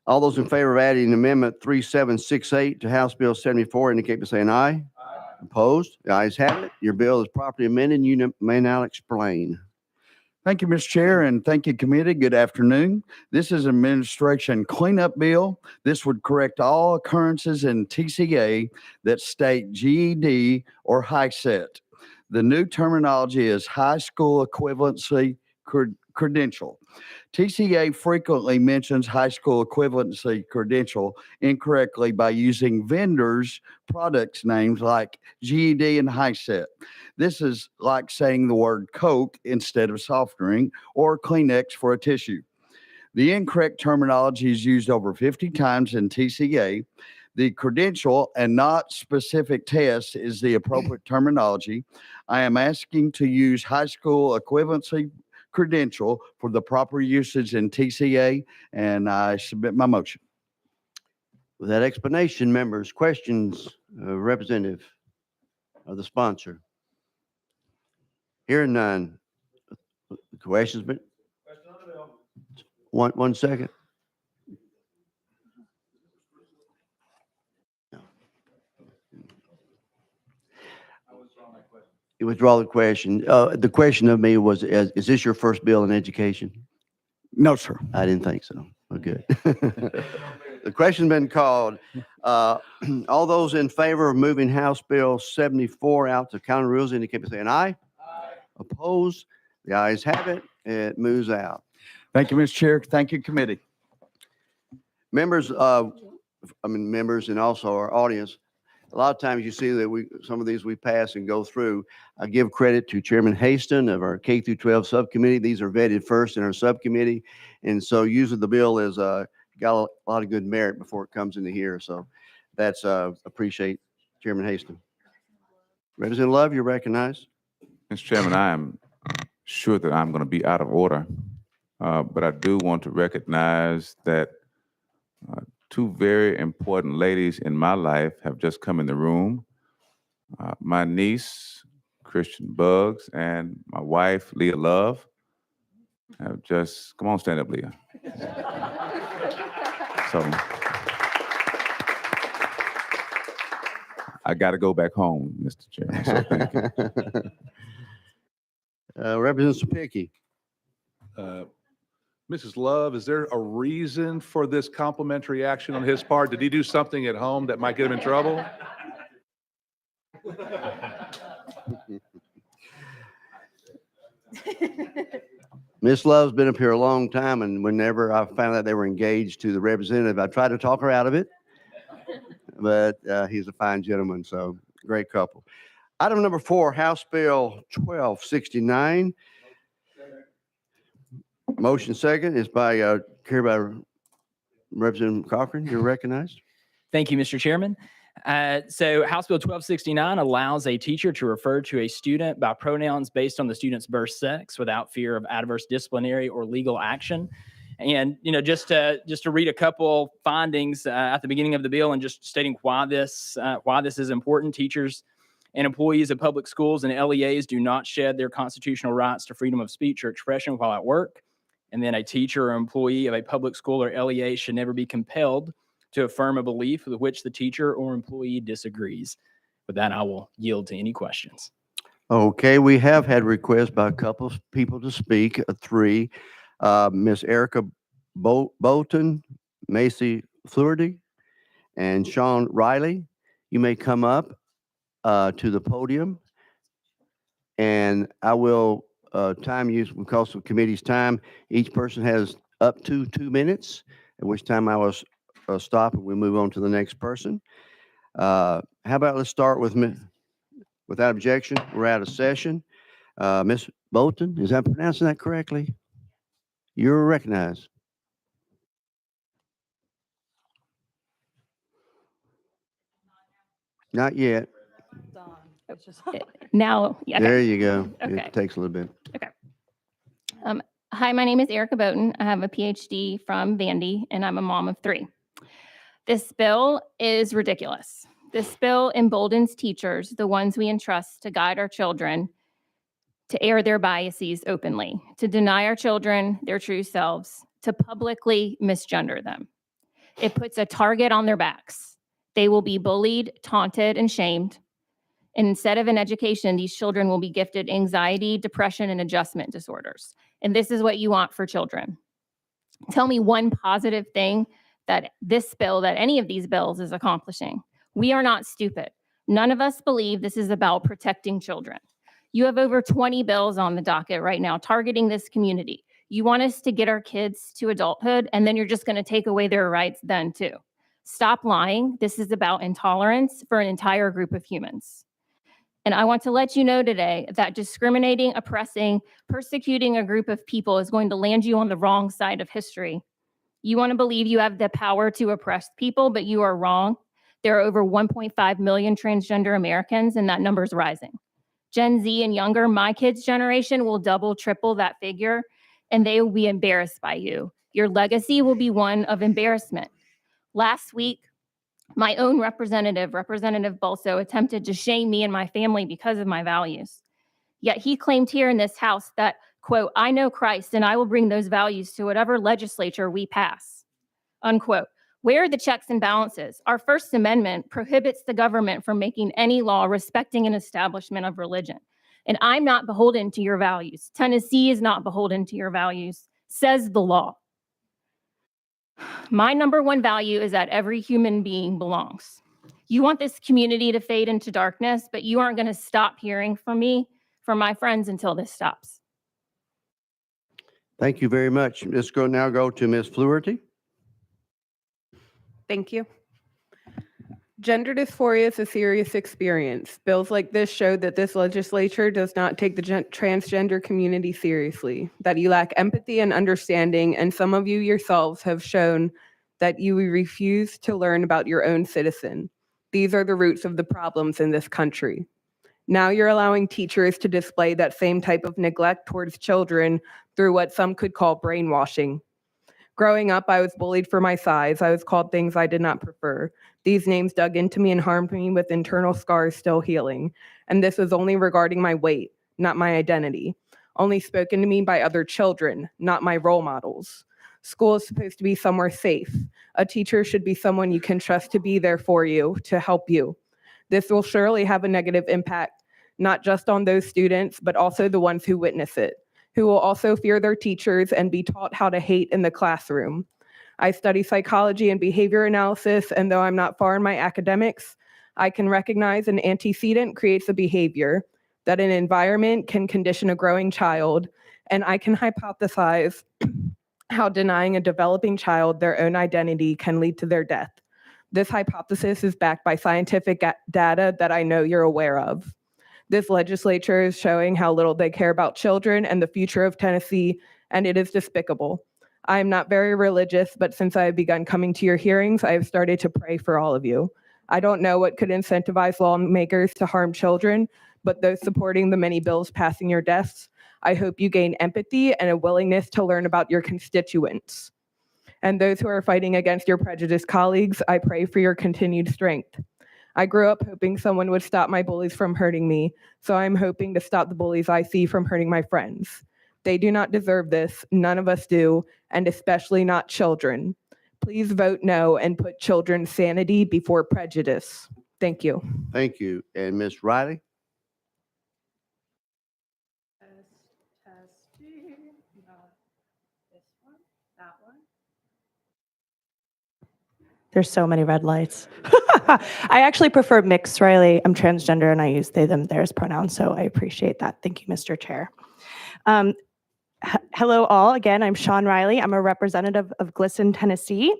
All those in favor of adding Amendment 3768 to House Bill 74 indicate by saying aye. Aye. Opposed? The ayes have it. Your bill is properly amended. You may now explain. Thank you, Mr. Chair, and thank you, committee. Good afternoon. This is administration cleanup bill. This would correct all occurrences in TCA that state GED or HiSET. The new terminology is high school equivalency credential. TCA frequently mentions high school equivalency credential incorrectly by using vendors' products names like GED and HiSET. This is like saying the word Coke instead of soft drink or Kleenex for a tissue. The incorrect terminology is used over 50 times in TCA. The credential and not specific test is the appropriate terminology. I am asking to use high school equivalency credential for the proper usage in TCA, and I submit my motion. With that explanation, members, questions, representative of the sponsor? Hearing none. Questions, but 1 second. You withdraw the question. The question of me was, is this your first bill in education? No, sir. I didn't think so. Oh, good. The question's been called. All those in favor of moving House Bill 74 out to county rules indicate by saying aye. Aye. Opposed? The ayes have it. It moves out. Thank you, Mr. Chair. Thank you, committee. Members, members and also our audience, a lot of times you see that some of these we pass and go through. I give credit to Chairman Haston of our K through 12 subcommittee. These are vetted first in our subcommittee. And so usually the bill is got a lot of good merit before it comes into here. So that's appreciate Chairman Haston. Representative Love, you're recognized. Mr. Chairman, I am sure that I'm going to be out of order, but I do want to recognize that two very important ladies in my life have just come in the room. My niece, Christian Buggs, and my wife, Leah Love, have just, come on, stand up, Leah. So I got to go back home, Mr. Chairman, so thank you. Representative Sapicki. Mrs. Love, is there a reason for this complimentary action on his part? Did he do something at home that might get him in trouble? Miss Love's been up here a long time, and whenever I found out they were engaged to the representative, I tried to talk her out of it. But he's a fine gentleman, so great couple. Item number 4, House Bill 1269. Motion second is carried by Representative Cochran. You're recognized. Thank you, Mr. Chairman. So House Bill 1269 allows a teacher to refer to a student by pronouns based on the student's birth sex without fear of adverse disciplinary or legal action. And, just to read a couple findings at the beginning of the bill and just stating why this is important. Teachers and employees of public schools and LEAs do not shed their constitutional rights to freedom of speech or expression while at work. And then a teacher or employee of a public school or LEA should never be compelled to affirm a belief with which the teacher or employee disagrees. With that, I will yield to any questions. Okay, we have had requests by a couple of people to speak. 3, Miss Erica Bolton, Macy Fluharty, and Sean Riley. You may come up to the podium, and I will time use because of committee's time. Each person has up to 2 minutes, at which time I will stop and we move on to the next person. How about let's start with without objection. We're out of session. Miss Bolton, is that pronouncing that correctly? You're recognized. Not yet. Now, yeah, okay. There you go. Okay. It takes a little bit. Okay. Hi, my name is Erica Bowden. I have a PhD from Vandy, and I'm a mom of 3. This bill is ridiculous. This bill emboldens teachers, the ones we entrust to guide our children, to air their biases openly, to deny our children their true selves, to publicly misgender them. It puts a target on their backs. They will be bullied, taunted, and shamed. And instead of an education, these children will be gifted anxiety, depression, and adjustment disorders. And this is what you want for children. Tell me one positive thing that this bill, that any of these bills is accomplishing. We are not stupid. None of us believe this is about protecting children. You have over 20 bills on the docket right now targeting this community. You want us to get our kids to adulthood, and then you're just going to take away their rights then too. Stop lying. This is about intolerance for an entire group of humans. And I want to let you know today that discriminating, oppressing, persecuting a group of people is going to land you on the wrong side of history. You want to believe you have the power to oppress people, but you are wrong. There are over 1.5 million transgender Americans, and that number is rising. Gen Z and younger, my kids' generation, will double, triple that figure, and they will be embarrassed by you. Your legacy will be one of embarrassment. Last week, my own representative, Representative Bolso, attempted to shame me and my family because of my values. Yet he claimed here in this House that, quote, I know Christ and I will bring those values to whatever legislature we pass, unquote. Where are the checks and balances? Our First Amendment prohibits the government from making any law respecting an establishment of religion. And I'm not beholden to your values. Tennessee is not beholden to your values, says the law. My number one value is that every human being belongs. You want this community to fade into darkness, but you aren't going to stop hearing from me, from my friends, until this stops. Thank you very much. Let's now go to Ms. Fluharty. Thank you. Gender dysphoria is a serious experience. Bills like this show that this legislature does not take the transgender community seriously, that you lack empathy and understanding, and some of you yourselves have shown that you refuse to learn about your own citizen. These are the roots of the problems in this country. Now you're allowing teachers to display that same type of neglect towards children through what some could call brainwashing. Growing up, I was bullied for my size. I was called things I did not prefer. These names dug into me and harmed me with internal scars still healing. And this was only regarding my weight, not my identity. Only spoken to me by other children, not my role models. School is supposed to be somewhere safe. A teacher should be someone you can trust to be there for you, to help you. This will surely have a negative impact, not just on those students, but also the ones who witness it, who will also fear their teachers and be taught how to hate in the classroom. I study psychology and behavior analysis, and though I'm not far in my academics, I can recognize an antecedent creates a behavior, that an environment can condition a growing child, and I can hypothesize how denying a developing child their own identity can lead to their death. This hypothesis is backed by scientific data that I know you're aware of. This legislature is showing how little they care about children and the future of Tennessee, and it is despicable. I am not very religious, but since I have begun coming to your hearings, I have started to pray for all of you. I don't know what could incentivize lawmakers to harm children, but those supporting the many bills passing your desks, I hope you gain empathy and a willingness to learn about your constituents. And those who are fighting against your prejudiced colleagues, I pray for your continued strength. I grew up hoping someone would stop my bullies from hurting me, so I'm hoping to stop the bullies I see from hurting my friends. They do not deserve this, none of us do, and especially not children. Please vote no and put children's sanity before prejudice. Thank you. Thank you. And Ms. Riley? There's so many red lights. I actually prefer mixed, Riley. I'm transgender and I use they, them, theirs pronouns, so I appreciate that. Thank you, Mr. Chair. Hello all. Again, I'm Sean Riley. I'm a representative of Glisson, Tennessee.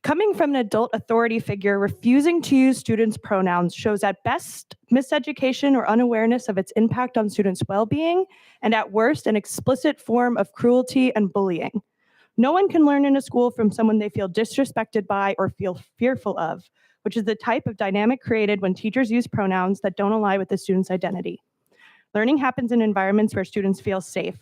Coming from an adult authority figure, refusing to use students' pronouns shows at best miseducation or unawareness of its impact on students' well-being, and at worst, an explicit form of cruelty and bullying. No one can learn in a school from someone they feel disrespected by or feel fearful of, which is the type of dynamic created when teachers use pronouns that don't align with the student's identity. Learning happens in environments where students feel safe.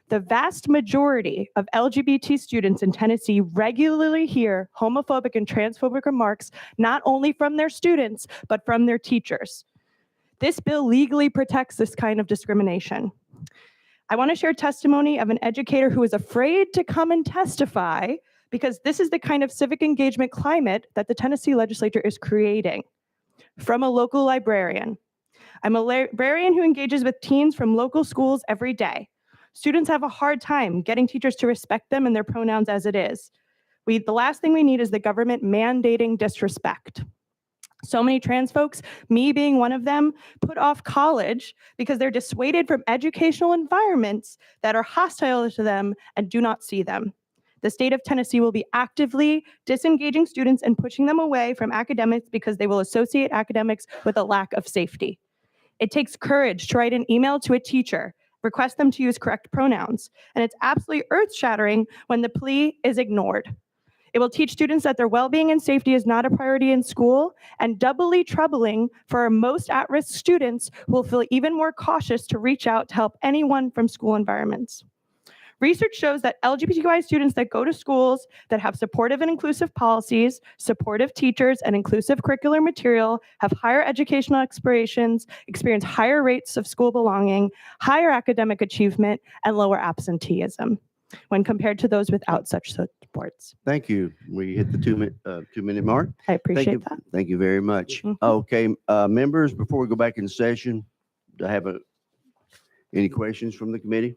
The vast majority of LGBT students in Tennessee regularly hear homophobic and transphobic remarks, not only from their students, but from their teachers. This bill legally protects this kind of discrimination. I want to share testimony of an educator who is afraid to come and testify because this is the kind of civic engagement climate that the Tennessee legislature is creating. From a local librarian, I'm a librarian who engages with teens from local schools every day. Students have a hard time getting teachers to respect them and their pronouns as it is. The last thing we need is the government mandating disrespect. So many trans folks, me being one of them, put off college because they're dissuaded from educational environments that are hostile to them and do not see them. The state of Tennessee will be actively disengaging students and pushing them away from academics because they will associate academics with a lack of safety. It takes courage to write an email to a teacher, request them to use correct pronouns, and it's absolutely earth-shattering when the plea is ignored. It will teach students that their well-being and safety is not a priority in school, and doubly troubling for our most at-risk students who will feel even more cautious to reach out to help anyone from school environments. Research shows that LGBTQI students that go to schools that have supportive and inclusive policies, supportive teachers, and inclusive curricular material have higher educational aspirations, experience higher rates of school belonging, higher academic achievement, and lower absenteeism when compared to those without such supports. Thank you. We hit the 2-minute mark. I Thank appreciate you. that. Thank you very much. Mhm. Okay, members, before we go back in session, do I have any questions from the committee?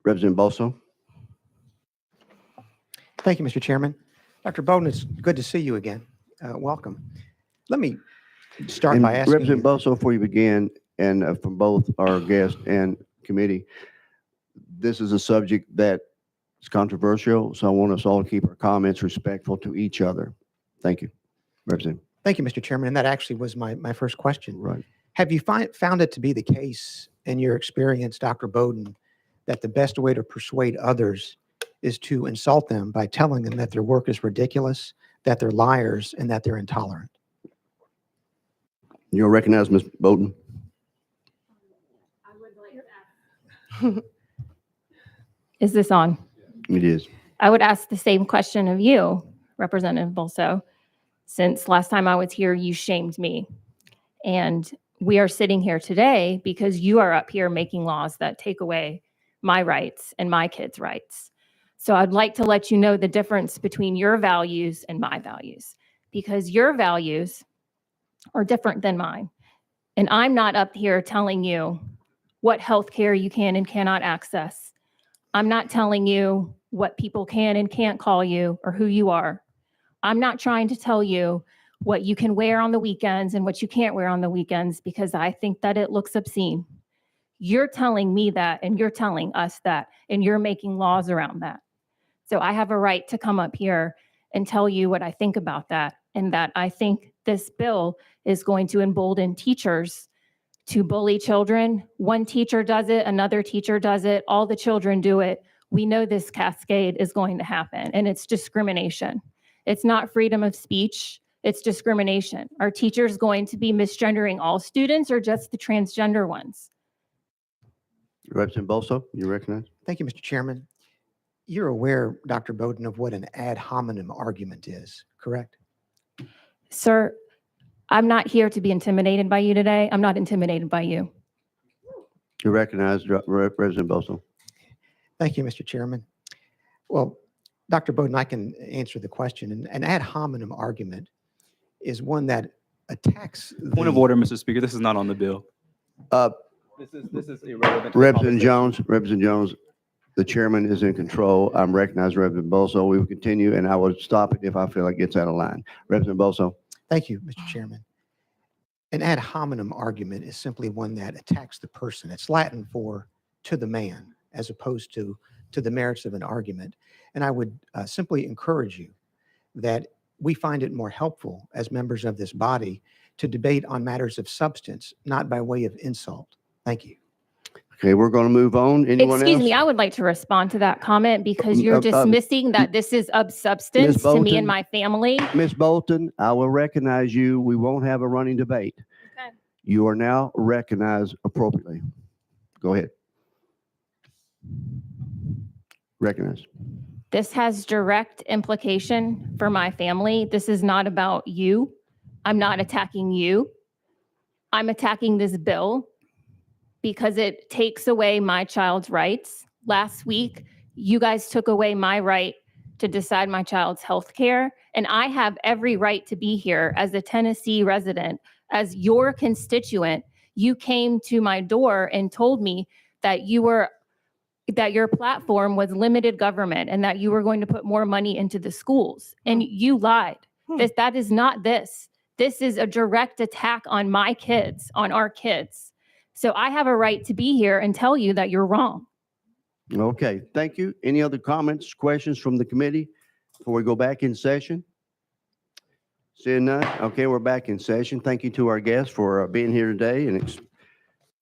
Representative Bosso? Thank you, Mr. Chairman. Dr. Bowden, it's good to see you again. Welcome. Let me start And by asking you, Representative Bosso, before you begin, and from both our guest and committee, this is a subject that is controversial, so I want us all to keep our comments respectful to each other. Thank you. Representative. thank you, Mr. Chairman, and that actually was my first question. Right. Have you found it to be the case in your experience, Dr. Bowden, that the best way to persuade others is to insult them by telling them that their work is ridiculous, that they're liars, and that they're intolerant? You'll recognize Ms. Bowden. Is this on? It is. I would ask the same question of you, Representative Bolso. Since last time I was here, you shamed me. And we are sitting here today because you are up here making laws that take away my rights and my kids' rights. So I'd like to let you know the difference between your values and my values, because your values are different than mine. And I'm not up here telling you what health care you can and cannot access. I'm not telling you what people can and can't call you or who you are. I'm not trying to tell you what you can wear on the weekends and what you can't wear on the weekends because I think that it looks obscene. You're telling me that, and you're telling us that, and you're making laws around that. So I have a right to come up here and tell you what I think about that, and that I think this bill is going to embolden teachers to bully children. One teacher does it, another teacher does it, all the children do it. We know this cascade is going to happen, and it's discrimination. It's not freedom of speech, it's discrimination. Are teachers going to be misgendering all students or just the transgender ones? Representative Bolso, you recognize? Thank you, Mr. Chairman. You're aware, Dr. Bowden, of what an ad hominem argument is, correct? Sir, I'm not here to be intimidated by you today. I'm not intimidated by you. You recognize Representative Bolso? Thank you, Mr. Chairman. Well, Dr. Bowden, I can answer the question. An ad hominem argument is one that attacks Point of order, Mr. Speaker. This is not on the bill. This is irrelevant. to the Representative Jones, the chairman is in control. I'm recognized Representative Bolso. We will continue, and I will stop it if I feel like it gets out of line. Representative Bolso. Thank you, Mr. Chairman. An ad hominem argument is simply one that attacks the person. It's Latin for to the man, as opposed to the merits of an argument. And I would simply encourage you that we find it more helpful as members of this body to debate on matters of substance, not by way of insult. Thank you. Okay, we're going to move on. Anyone Excuse else? me, I would like to respond to that comment because you're dismissing that this is of substance to me Bolton? and my family. Ms. Bolton, I will recognize you. We won't have a running debate. Okay. You are now recognized appropriately. Go ahead. Recognize. This has direct implication for my family. This is not about you. I'm not attacking you. I'm attacking this bill because it takes away my child's rights. Last week, you guys took away my right to decide my child's health care. And I have every right to be here as a Tennessee resident, as your constituent. You came to my door and told me that your platform was limited government and that you were going to put more money into the schools. And you lied. That is not this. This is a direct attack on my kids, on our kids. So I have a right to be here and tell you that you're wrong. Okay, thank you. Any other comments, questions from the committee before we go back in session? Seeing none, okay, we're back in session. Thank you to our guests for being here today and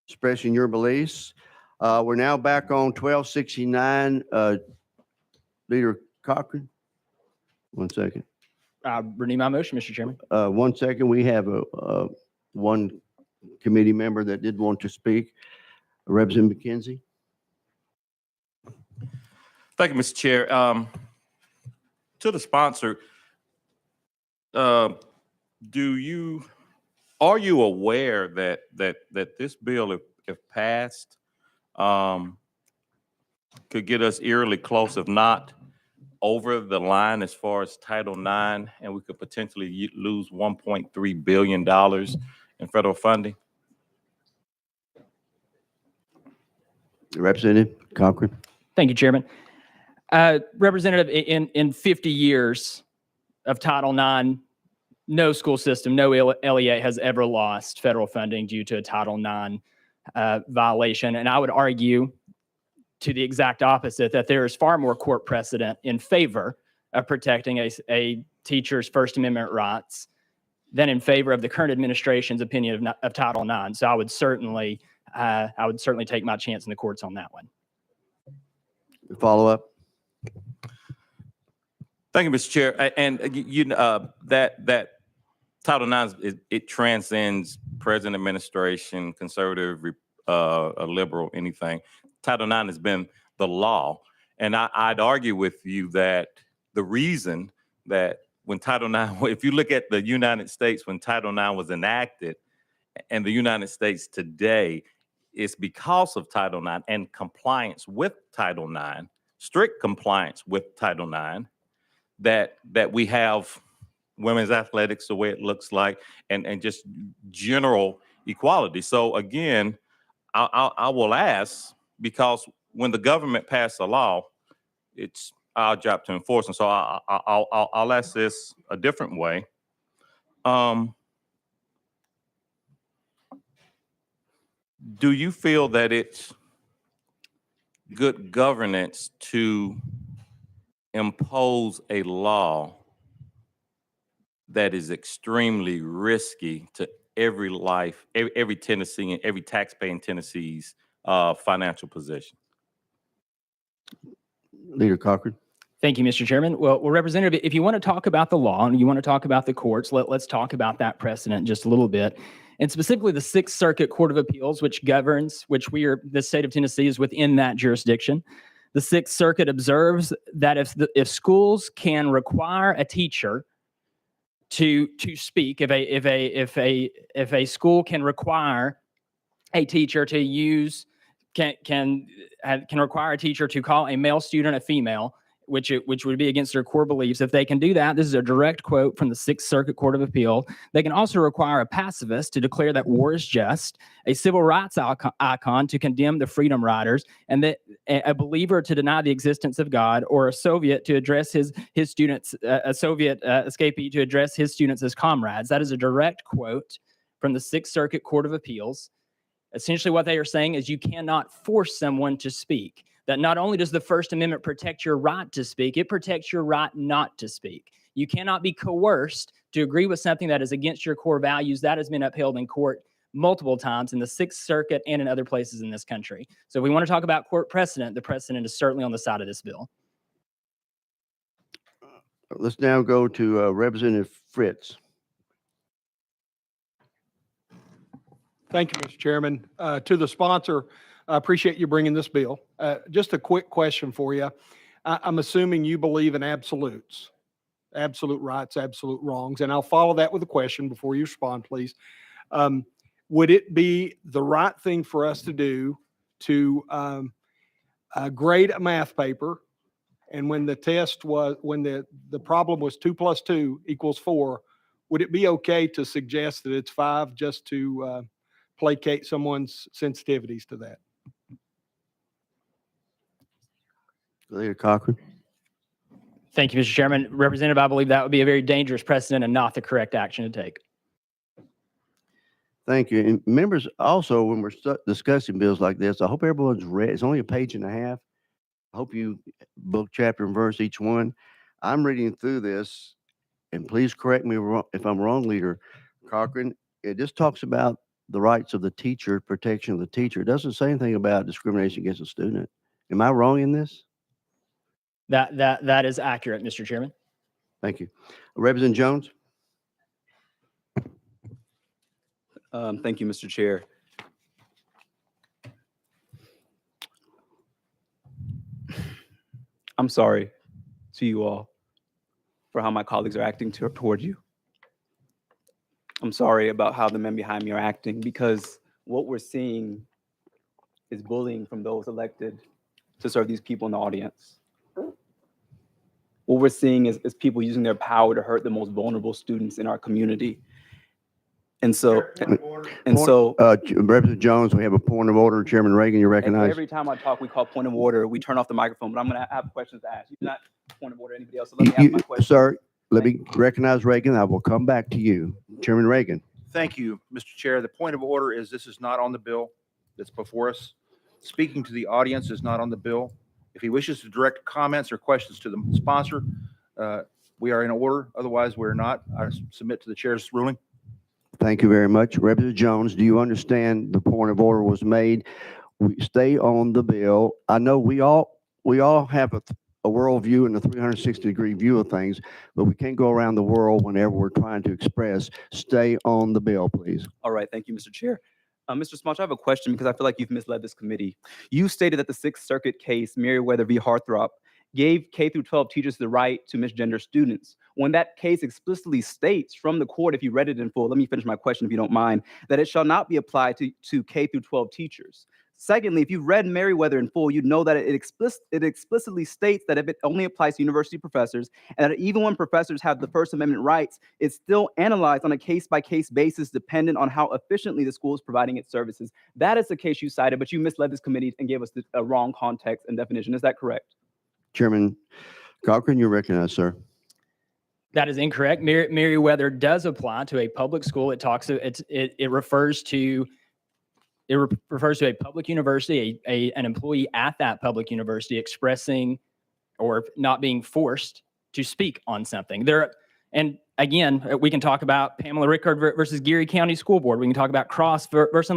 expressing your beliefs. We're now back on 1269. Leader Cochran, 1 second. Renew my motion, Mr. Chairman. 1 second, we have one committee member that did want to speak. Representative McKenzie. Thank you, Mr. Chair. To the sponsor, are you aware that this bill, if passed, could get us eerily close, if not over the line as far as Title IX, and we could potentially lose $1.3 billion in federal funding? Representative Cochran. Thank you, Chairman. Representative, in 50 years of Title IX, no school system, no LEA has ever lost federal funding due to a Title IX violation. And I would argue to the exact opposite, that there is far more court precedent in favor of protecting a teacher's First Amendment rights than in favor of the current administration's opinion of Title IX. So I would certainly take my chance in the courts on that one. Follow up. Thank you, Mr. Chair. And that Title IX, it transcends present administration, conservative, a liberal, anything. Title IX has been the law. And I'd argue with you that the reason that when Title IX, if you look at the United States when Title IX was enacted and the United States today, it's because of Title IX and compliance with Title IX, strict compliance with Title IX, that we have women's athletics the way it looks like, and just general equality. So again, I will ask, because when the government passed a law, it's our job to enforce. And so I'll ask this a different way. Do you feel that it's good governance to impose a law that is extremely risky to every life, every Tennessean, every taxpayer in Tennessee's financial position? Leader Cochran. Thank you, Mr. Chairman. Well, Representative, if you want to talk about the law and you want to talk about the courts, let's talk about that precedent just a little bit. And specifically the Sixth Circuit Court of Appeals, which governs, the state of Tennessee is within that jurisdiction. The Sixth Circuit observes that if schools can require a teacher to speak, if a school can require a teacher to use, can require a teacher to call a male student a female, which would be against their core beliefs. If they can do that, this is a direct quote from the Sixth Circuit Court of Appeal. They can also require a pacifist to declare that war is just, a civil rights icon to condemn the Freedom Riders, and that a believer to deny the existence of God, or a Soviet to address his students, a Soviet escapee to address his students as comrades. That is a direct quote from the Sixth Circuit Court of Appeals. Essentially what they are saying is you cannot force someone to speak. That not only does the First Amendment protect your right to speak, it protects your right not to speak. You cannot be coerced to agree with something that is against your core values. That has been upheld in court multiple times in the Sixth Circuit and in other places in this country. So if we want to talk about court precedent, the precedent is certainly on the side of this bill. Let's now go to Representative Fritz. Thank you, Mr. Chairman. To the sponsor, I appreciate you bringing this bill. Just a quick question for you. I'm assuming you believe in absolutes, absolute rights, absolute wrongs, and I'll follow that with a question before you respond, please. Would it be the right thing for us to do to grade a math paper and when the test was, when the problem was 2 + 2 = 4, would it be okay to suggest that it's 5 just to placate someone's sensitivities to that? Leader Cochran. Thank you, Mr. Chairman. Representative, I believe that would be a very dangerous precedent and not the correct action to take. Thank you. And members, also, when we're discussing bills like this, I hope everyone's read. It's only a page and a half. I hope you book, chapter, and verse each one. I'm reading through this, and please correct me if I'm wrong, Leader Cochran. It just talks about the rights of the teacher, protection of the teacher. It doesn't say anything about discrimination against a student. Am I wrong in this? That is accurate, Mr. Chairman. Thank you. Representative Jones? Thank you, Mr. Chair. I'm sorry to you all for how my colleagues are acting toward you. I'm sorry about how the men behind me are acting, because what we're seeing is bullying from those elected to serve these people in the audience. What we're seeing is people using their power to hurt the most vulnerable students in our community. And so, Representative Jones, we have a point of order. Chairman Reagan, you recognize. every time I talk, we call point of order. We turn off the microphone, but I'm going to have questions to ask. You do not point of order anybody else. So let me ask my question. Sir, let me recognize Reagan. I will come back to you. Chairman Reagan. Thank you, Mr. Chair. The point of order is this is not on the bill that's before us. Speaking to the audience is not on the bill. If he wishes to direct comments or questions to the sponsor, we are in order. Otherwise, we're not. I submit to the chair's ruling. Thank you very much. Representative Jones, do you understand the point of order was made? We stay on the bill. I know we all have a worldview and a 360-degree view of things, but we can't go around the world whenever we're trying to express. Stay on the bill, please. All right. Thank you, Mr. Chair. Mr. Smalch, I have a question because I feel like you've misled this committee. You stated that the Sixth Circuit case, Meriwether v. Harthrop, gave K-12 teachers the right to misgender students. When that case explicitly states from the court, if you read it in full, let me finish my question if you don't mind, that it shall not be applied to K-12 teachers. Secondly, if you've read Meriwether in full, you'd know that it explicitly states that if it only applies to university professors, and that even when professors have the First Amendment rights, it's still analyzed on a case-by-case basis dependent on how efficiently the school is providing its services. That is the case you cited, but you misled this committee and gave us a wrong context and definition. Is that correct? Chairman Cochran, you're recognized, sir. That is incorrect. Meriwether does apply to a public school. It refers to a public university, an employee at that public university expressing or not being forced to speak on something. And again, we can talk about Pamela Rickard versus Geary County School Board. We can talk about Cross versus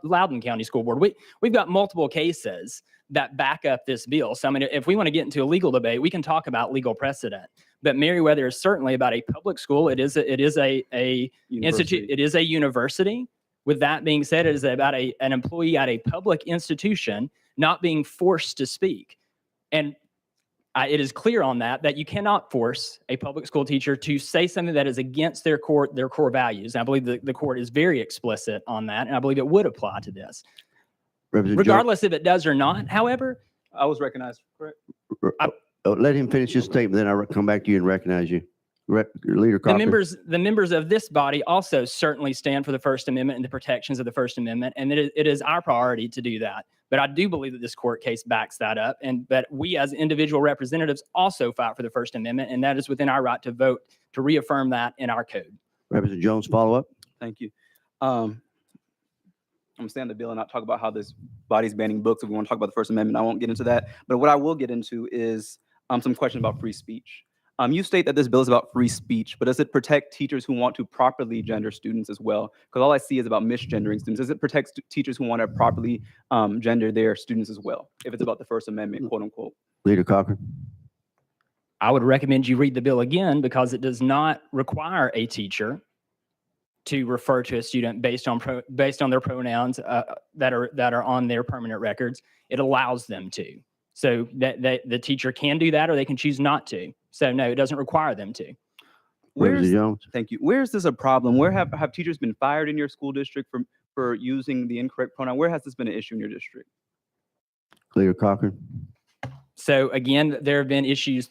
Loudoun County School Board. We've got multiple cases that back up this bill. So I mean, if we want to get into a legal debate, we can talk about legal precedent. But Meriwether is certainly about a public school. It is a institute. It is a university. With that being said, it is about an employee at a public institution not being forced to speak. And it is clear on that you cannot force a public school teacher to say something that is against their core values. And I believe the court is very explicit on that, and I believe it would apply to this. Regardless if it does or not, however. I was recognized, correct? Let him finish his statement, then I'll come back to you and recognize you. Leader Cochran. The members of this body also certainly stand for the First Amendment and the protections of the First Amendment, and it is our priority to do that. But I do believe that this court case backs that up, but we as individual representatives also fight for the First Amendment, and that is within our right to vote to reaffirm that in our code. Representative Jones, follow up. Thank you. I'm going to stay on the bill and not talk about how this body's banning books. If we want to talk about the First Amendment, I won't get into that. But what I will get into is some questions about free speech. You state that this bill is about free speech, but does it protect teachers who want to properly gender students as well? Because all I see is about misgendering students. Does it protect teachers who want to properly gender their students as well, if it's about the First Amendment, quote unquote? Leader Cochran. I would recommend you read the bill again because it does not require a teacher to refer to a student based on their pronouns that are on their permanent records. It allows them to. So that the teacher can do that, or they can choose not to. So no, it doesn't require them to. Thank you. Where is this a problem? Where have teachers been fired in your school district for using the incorrect pronoun? Where has this been an issue in your district? Leader Cochran. So again, there have been issues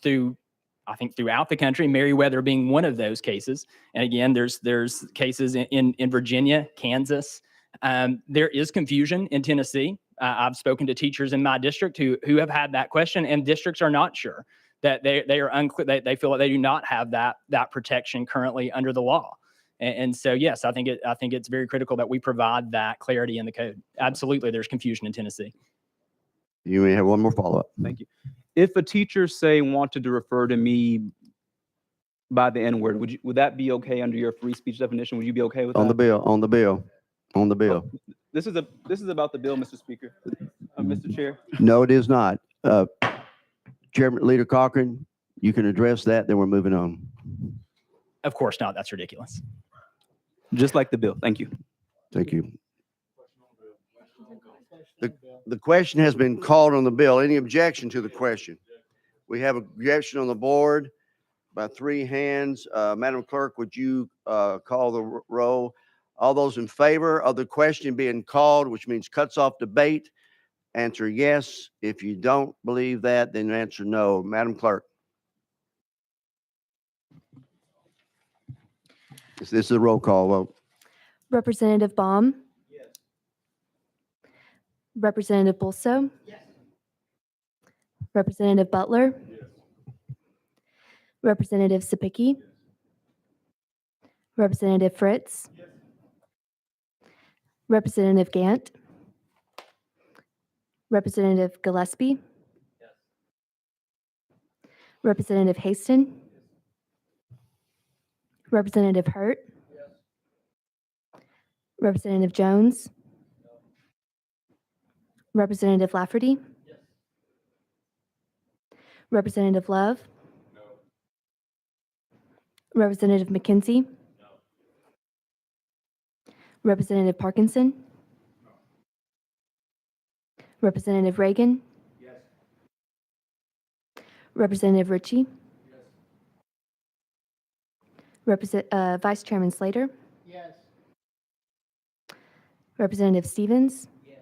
I think throughout the country, Meriwether being one of those cases. And again, there's cases in Virginia, Kansas. There is confusion in Tennessee. I've spoken to teachers in my district who have had that question, and districts are not sure that they are unclear. They feel like they do not have that protection currently under the law. And so, yes, I think it's very critical that we provide that clarity in the code. Absolutely, there's confusion in Tennessee. You may have one more follow-up. Thank you. If a teacher, say, wanted to refer to me by the N-word, would that be okay under your free speech definition? Would you be okay with that? On the bill. This is about the bill, Mr. Speaker. Mr. Chair. No, it is not. Chairman Leader Cochran, you can address that, then we're moving on. Of course not. That's ridiculous. Just like the bill. Thank you. Thank you. The question has been called on the bill. Any objection to the question? We have objection on the board by 3 hands. Madam Clerk, would you call the roll? All those in favor of the question being called, which means cuts off debate, answer yes. If you don't believe that, then answer no. Madam Clerk. This is a roll call vote. Representative Baum? Yes. Representative Bolso? Yes. Representative Butler? Yes. Representative Sapicki? Yes. Representative Fritz? Yes. Representative Gant? Representative Gillespie? Yes. Representative Haston? Yes. Representative Hurt? Yes. Representative Jones? No. Representative Lafferty? Yes. Representative Love? No. Representative McKenzie? No. Representative Parkinson? No. Representative Reagan? Yes. Representative Ritchie? Vice Chairman Slater? Yes. Representative Stevens? Yes.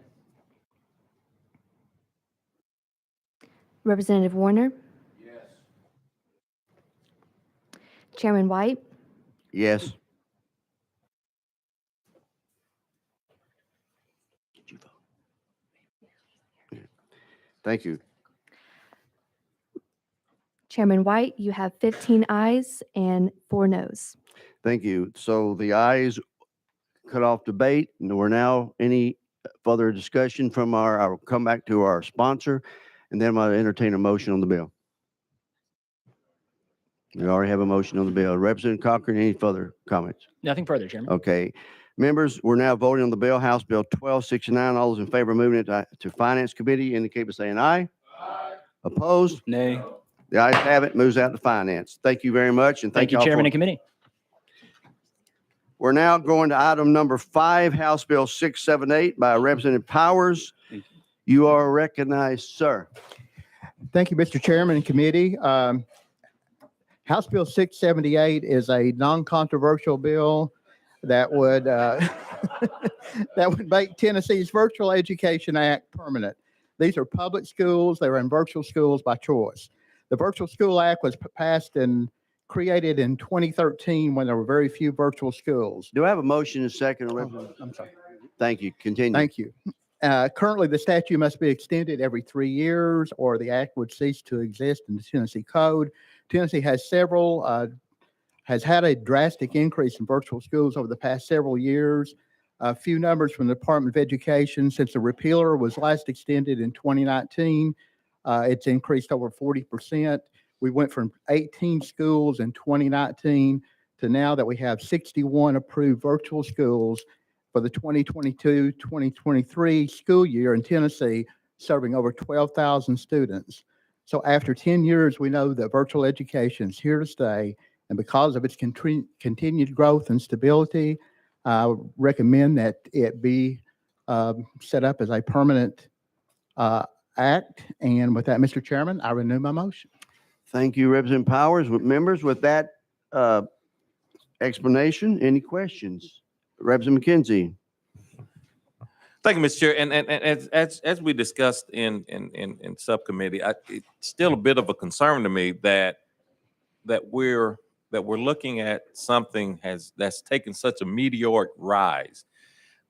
Representative Warner? Yes. Chairman White? Yes. Thank you. Chairman White, you have 15 ayes and 4 noes. Thank you. So the ayes cut off debate, and we're now any further discussion from I'll come back to our sponsor, and then I'll entertain a motion on the bill. We already have a motion on the bill. Representative Cochran, any further comments? Nothing further, Chairman. Okay. Members, we're now voting on the bill, House Bill 1269. All those in favor of moving it to Finance Committee indicate by saying aye. Aye. Opposed? Nay. The ayes have it, moves out to Finance. Thank you very much, and Thank you, all Chairman for- and Committee. We're now going to item number 5, House Bill 678 by Representative Powers. You are recognized, sir. Thank you, Mr. Chairman and committee. House Bill 678 is a non-controversial bill that would that would make Tennessee's Virtual Education Act permanent. These are public schools. They are in virtual schools by choice. The Virtual School Act was passed and created in 2013 when there were very few virtual schools. Do I have a motion and a second? I'm sorry. Thank you. Continue. Thank you. Currently, the statute must be extended every 3 years or the act would cease to exist in the Tennessee Code. Tennessee has had a drastic increase in virtual schools over the past several years. A few numbers from the Department of Education. Since the repealer was last extended in 2019, it's increased over 40%. We went from 18 schools in 2019 to now that we have 61 approved virtual schools for the 2022-2023 school year in Tennessee, serving over 12,000 students. So after 10 years, we know that virtual education is here to stay. And because of its continued growth and stability, I recommend that it be set up as a permanent act. And with that, Mr. Chairman, I renew my motion. Thank you, Representative Powers. With members, with that explanation, any questions? Representative McKenzie. Thank you, Mr. Chair. And as we discussed in subcommittee, it's still a bit of a concern to me that we're looking at something that's taken such a meteoric rise.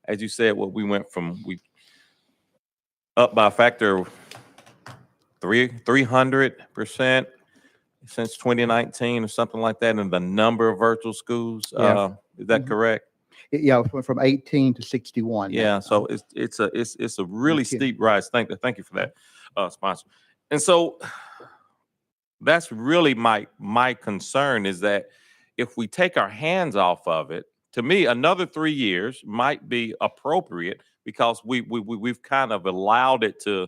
As you said, we went from up by a factor of 300% since 2019 or something like that in the number of virtual schools. Yeah. Is that correct? Yeah, it went from 18 to 61. Yeah, so it's a really steep rise. Thank you for that, sponsor. And so that's really my concern is that if we take our hands off of it, to me, another 3 years might be appropriate because we've kind of allowed it to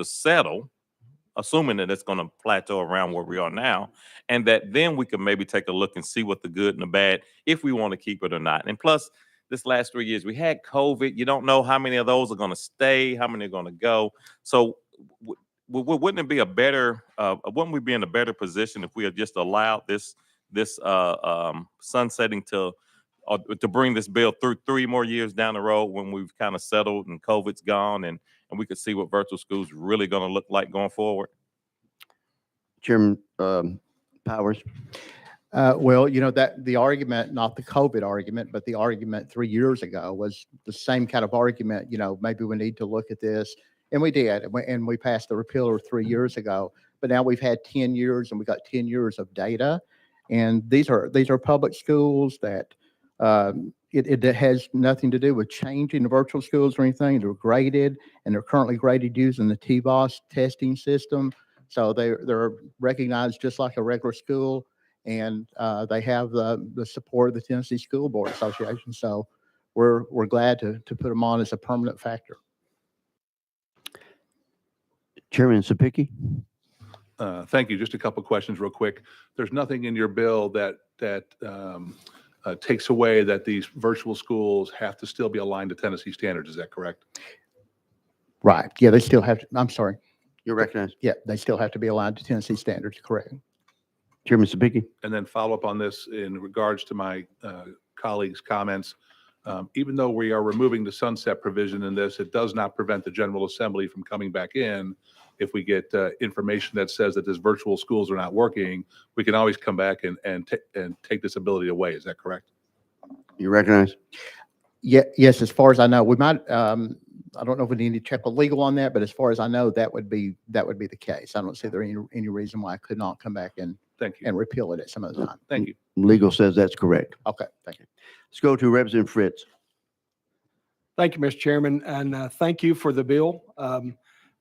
settle, assuming that it's going to plateau around where we are now, and that then we can maybe take a look and see what the good and the bad, if we want to keep it or not. And plus, this last 3 years, we had COVID. You don't know how many of those are going to stay, how many are going to go. So wouldn't it be a better, wouldn't we be in a better position if we had just allowed this sunsetting to bring this bill through 3 more years down the road when we've kind of settled and COVID's gone and we could see what virtual schools really going to look like going forward? Chairman Powers. Well, that the argument, not the COVID argument, but the argument 3 years ago was the same kind of argument, maybe we need to look at this. And we did, and we passed the repealer 3 years ago. But now we've had 10 years and we got 10 years of data. And these are public schools that it has nothing to do with changing the virtual schools or anything. They're graded, and they're currently graded using the TBOS testing system. So they're recognized just like a regular school, and they have the support of the Tennessee School Board Association. So we're glad to put them on as a permanent factor. Chairman Sapicki. Thank you. Just a couple questions real quick. There's nothing in your bill that takes away that these virtual schools have to still be aligned to Tennessee standards. Is that correct? Right. Yeah, they still have to. I'm sorry. You're recognized. Yeah, they still have to be aligned to Tennessee standards. Correct. Chairman Sapicki. And then follow up on this in regards to my colleagues' comments. Even though we are removing the sunset provision in this, it does not prevent the General Assembly from coming back in. If we get information that says that these virtual schools are not working, we can always come back and take this ability away. Is that correct? You recognize? Yeah. Yes. As far as I know, we might. I don't know if we need to check with legal on that, but as far as I know, that would be the case. I don't see there any reason why I could not come back and repeal it at some other time. Thank you. Legal says that's correct. Okay. Thank you. Let's go to Representative Fritz. Thank you, Mr. Chairman, and thank you for the bill.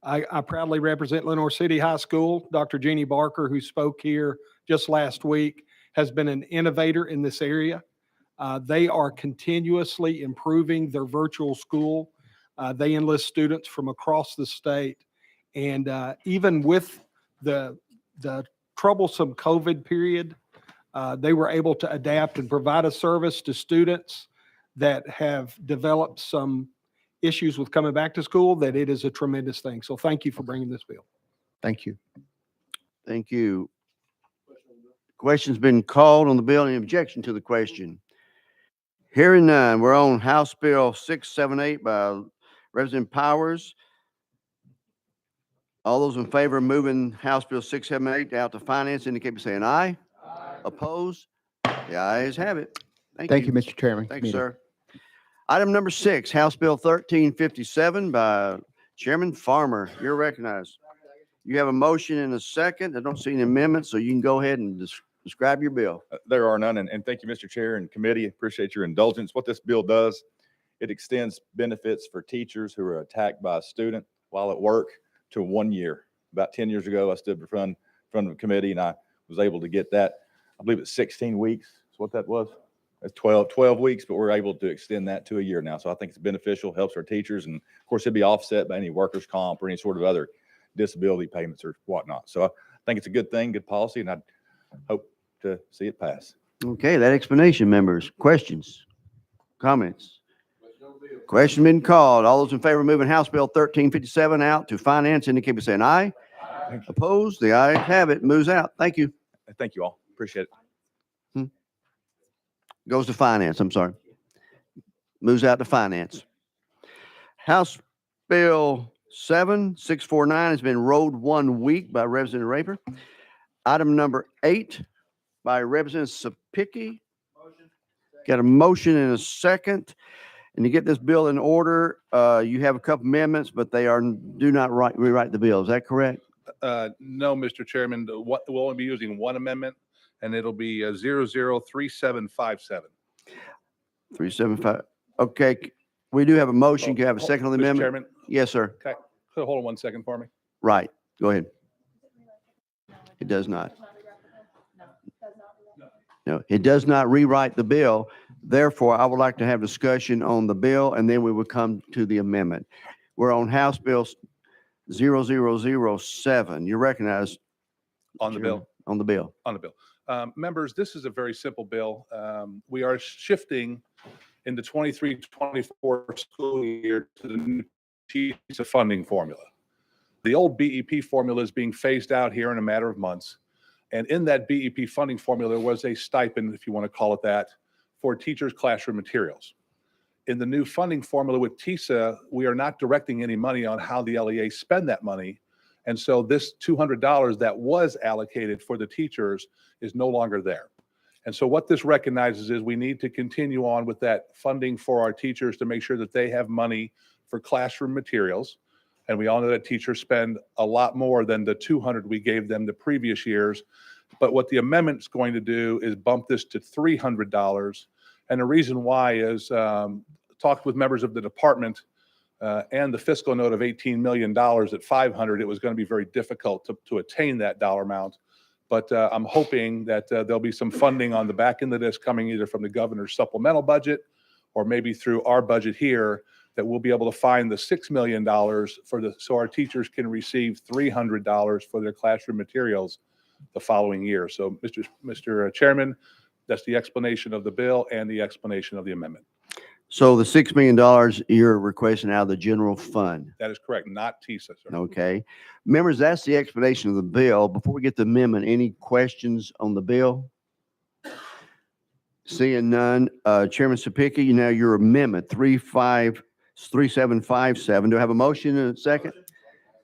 I proudly represent Lenore City High School. Dr. Jeannie Barker, who spoke here just last week, has been an innovator in this area. They are continuously improving their virtual school. They enlist students from across the state. And even with the troublesome COVID period, they were able to adapt and provide a service to students that have developed some issues with coming back to school, that it is a tremendous thing. So thank you for bringing this bill. Thank you. Thank you. Question's been called on the bill. Any objection to the question? Hearing none, we're on House Bill 678 by Representative Powers. All those in favor of moving House Bill 678 out to finance indicate by saying aye. Aye. Opposed? The ayes have it. Thank you, Mr. Chairman. Thank you, sir. Item number 6, House Bill 1357 by Chairman Farmer. You're recognized. You have a motion and a second. I don't see any amendments, so you can go ahead and describe your bill. There are none, and thank you, Mr. Chair and committee. Appreciate your indulgence. What this bill does, it extends benefits for teachers who are attacked by a student while at work to 1 year. About 10 years ago, I stood in front of the committee, and I was able to get that. I believe it's 16 weeks is what that was. That's 12 weeks, but we're able to extend that to a year now. So I think it's beneficial, helps our teachers, and of course it'd be offset by any workers' comp or any sort of other disability payments or whatnot. So I think it's a good thing, good policy, and I hope to see it pass. Okay, that explanation, members. Questions? Comments? Question been called. All those in favor of moving House Bill 1357 out to finance indicate by saying aye. Aye. Opposed? The ayes have it. Moves out. Thank you. Thank you all. Appreciate it. Goes to finance. I'm sorry. Moves out to finance. House Bill 7649 has been rolled 1 week by Representative Raper. Item number 8 by Representative Sapicki. Got a motion and a second. And to get this bill in order, you have a couple amendments, but they do not rewrite the bill. Is that correct? No, Mr. Chairman, we'll only be using one amendment, and it'll be 003757. 375. Okay, we do have a motion. Can I have a second on the Mr. amendment? Chairman, Yes, sir. okay, hold on 1 second for me. Right. Go ahead. It does not. No, it does not rewrite the bill. Therefore, I would like to have discussion on the bill, and then we would come to the amendment. We're on House Bill 0007. You recognize On the bill. on the bill. On the bill. Members, this is a very simple bill. We are shifting in the 23-24 school year to the new TISA funding formula. The old BEP formula is being phased out here in a matter of months. And in that BEP funding formula, there was a stipend, if you want to call it that, for teachers' classroom materials. In the new funding formula with TISA, we are not directing any money on how the LEA spend that money. And so this $200 that was allocated for the teachers is no longer there. And so what this recognizes is we need to continue on with that funding for our teachers to make sure that they have money for classroom materials. And we all know that teachers spend a lot more than the $200 we gave them the previous years. But what the amendment's going to do is bump this to $300. And the reason why is talked with members of the department and the fiscal note of $18 million at 500, it was going to be very difficult to attain that dollar amount. But I'm hoping that there'll be some funding on the back end of this coming either from the governor's supplemental budget or maybe through our budget here, that we'll be able to find the $6 million so our teachers can receive $300 for their classroom materials the following year. So, Mr. Chairman, that's the explanation of the bill and the explanation of the amendment. So the $6 million you're requesting out of the general fund. That is correct, not TISA, sir. Okay. Members, that's the explanation of the bill. Before we get the amendment, any questions on the bill? Seeing none, Chairman Sapicki, now your amendment 3757. Do I have a motion and a second?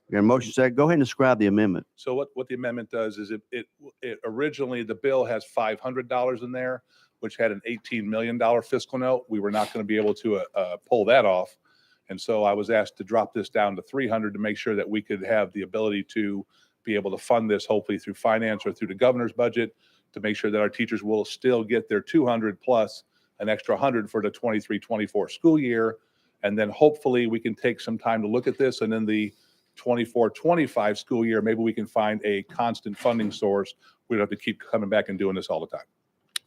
We got a motion second. Go ahead and describe the amendment. So what the amendment does is it originally, the bill has $500 in there, which had an $18 million fiscal note. We were not going to be able to pull that off. And so I was asked to drop this down to 300 to make sure that we could have the ability to be able to fund this hopefully through finance or through the governor's budget to make sure that our teachers will still get their 200 plus an extra 100 for the 23-24 school year. And then hopefully we can take some time to look at this, and in the 24-25 school year, maybe we can find a constant funding source. We don't have to keep coming back and doing this all the time.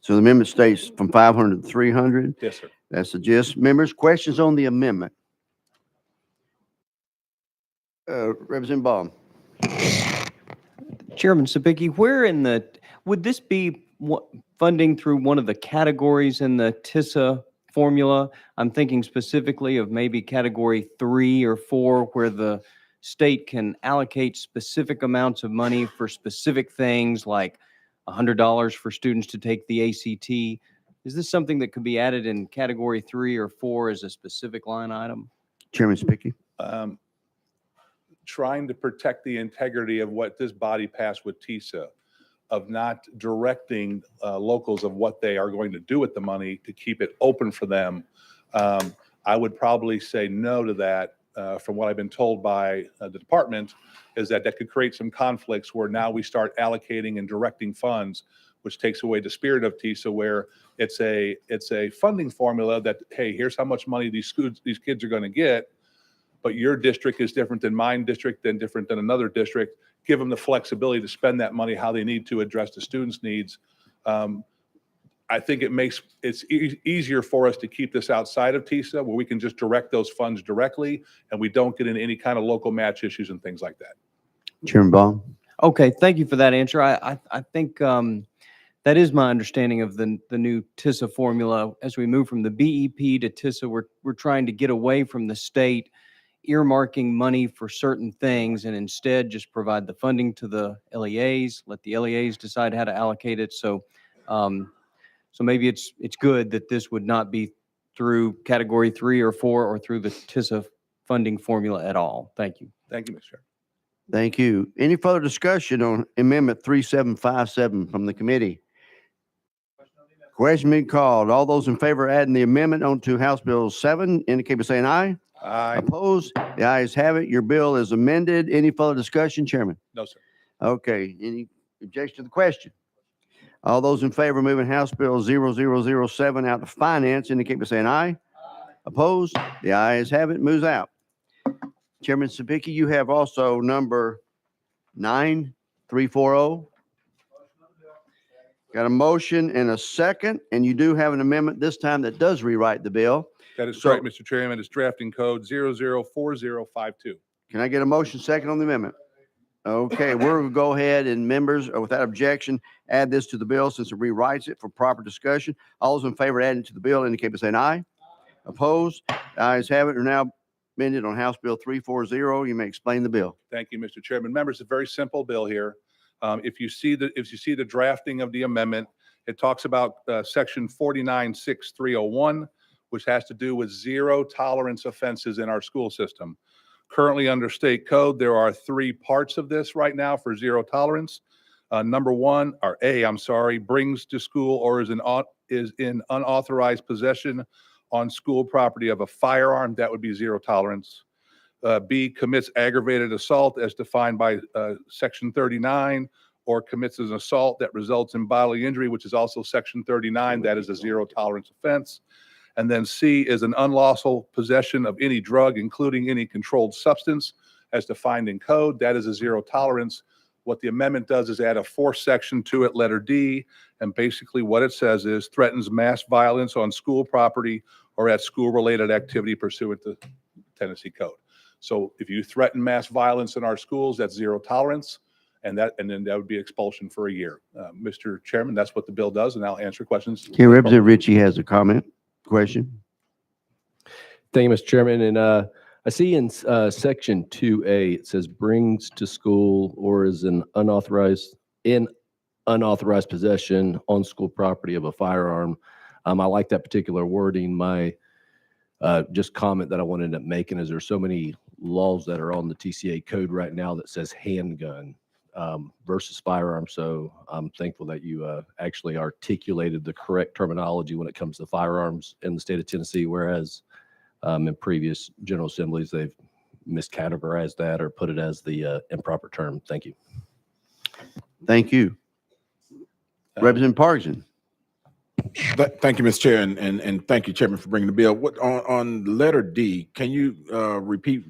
So the amendment states from 500 to 300. Yes, sir. That's the gist. Members, questions on the amendment? Representative Baum. Chairman Sapicki, would this be funding through one of the categories in the TISA formula? I'm thinking specifically of maybe category 3 or 4, where the state can allocate specific amounts of money for specific things, like $100 for students to take the ACT. Is this something that could be added in category 3 or 4 as a specific line item? Chairman Sapicki. Trying to protect the integrity of what this body passed with TISA, of not directing locals of what they are going to do with the money to keep it open for them. I would probably say no to that. From what I've been told by the department, is that could create some conflicts where now we start allocating and directing funds, which takes away the spirit of TISA, where it's a funding formula that, hey, here's how much money these kids are going to get, but your district is different than mine district, then different than another district. Give them the flexibility to spend that money how they need to address the students' needs. I think it's easier for us to keep this outside of TISA, where we can just direct those funds directly and we don't get into any kind of local match issues and things like that. Chairman Baum. Okay, thank you for that answer. I think that is my understanding of the new TISA formula. As we move from the BEP to TISA, we're trying to get away from the state earmarking money for certain things and instead just provide the funding to the LEAs, let the LEAs decide how to allocate it. So maybe it's good that this would not be through category 3 or 4 or through the TISA funding formula at all. Thank you. Thank you, Mr. Chair. Thank you. Any further discussion on Amendment 3757 from the committee? Question being called. All those in favor of adding the amendment onto House Bill 7 indicate by saying aye. Aye. Opposed? The ayes have it. Your bill is amended. Any further discussion, Chairman? No, sir. Okay. Any objection to the question? All those in favor of moving House Bill 0007 out to finance indicate by saying aye. Opposed? The ayes have it. Moves out. Chairman Sabicki, you have also number 9340. Got a motion and a second, and you do have an amendment this time that does rewrite the bill. That is So- correct, Mr. Chairman. It's drafting code 004052. Can I get a motion second on the amendment? Okay, we're going to go ahead and members, without objection, add this to the bill since it rewrites it for proper discussion. All those in favor of adding to the bill indicate by saying aye. Opposed? The ayes have it. Are now amended on House Bill 340. You may explain the bill. Thank you, Mr. Chairman. Members, a very simple bill here. If you see the drafting of the amendment, it talks about section 496301, which has to do with zero tolerance offenses in our school system. Currently under state code, there are 3 parts of this right now for zero tolerance. Number 1, or A, I'm sorry, brings to school or is in unauthorized possession on school property of a firearm. That would be zero tolerance. B, commits aggravated assault as defined by Section 39, or commits an assault that results in bodily injury, which is also Section 39. That is a zero tolerance offense. And then C is an unlawful possession of any drug, including any controlled substance, as defined in code. That is a zero tolerance. What the amendment does is add a 4th section to it, letter D, and basically what it says is threatens mass violence on school property or at school-related activity pursuant to Tennessee code. So if you threaten mass violence in our schools, that's zero tolerance, and then that would be expulsion for a year. Mr. Chairman, that's what the bill does, and I'll answer questions. Okay, Representative Ritchie has a comment, question. Thank you, Mr. Chairman. And I see in section 2A, it says brings to school or is in unauthorized possession on school property of a firearm. I like that particular wording. My just comment that I want to end up making is there's so many laws that are on the TCA code right now that says handgun versus firearm. So I'm thankful that you actually articulated the correct terminology when it comes to firearms in the state of Tennessee, whereas in previous General Assemblies, they've miscategorized that or put it as the improper term. Thank you. Thank you. Representative Parkinson. Thank you, Mr. Chair, and thank you, Chairman, for bringing the bill. What on letter D, can you repeat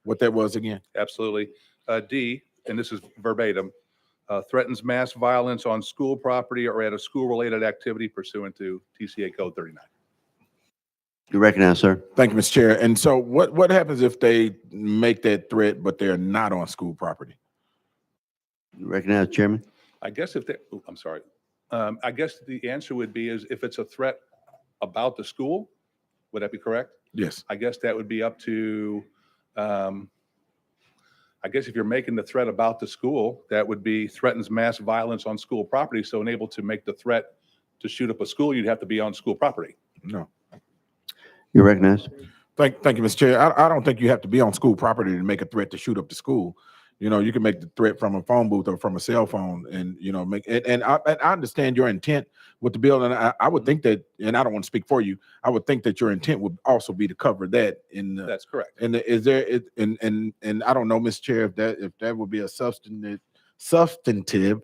what that was again? Absolutely. D, and this is verbatim, threatens mass violence on school property or at a school-related activity pursuant to TCA Code 39. You recognize, sir. Thank you, Mr. Chair. And so what happens if they make that threat, but they're not on school property? You recognize, Chairman. I guess if they, I'm sorry. I guess the answer would be is if it's a threat about the school, would that be correct? Yes. I guess that would be up to, I guess if you're making the threat about the school, that would be threatens mass violence on school property. So unable to make the threat to shoot up a school, you'd have to be on school property. No. You recognize. Thank you, Mr. Chair. I don't think you have to be on school property to make a threat to shoot up the school. You know, you can make the threat from a phone booth or from a cell phone, and you know, make it. And I understand your intent with the bill, and I would think that, and I don't want to speak for you, I would think that your intent would also be to cover that. That's correct. And is there and I don't know, Mr. Chair, if that would be a substantive. Somebody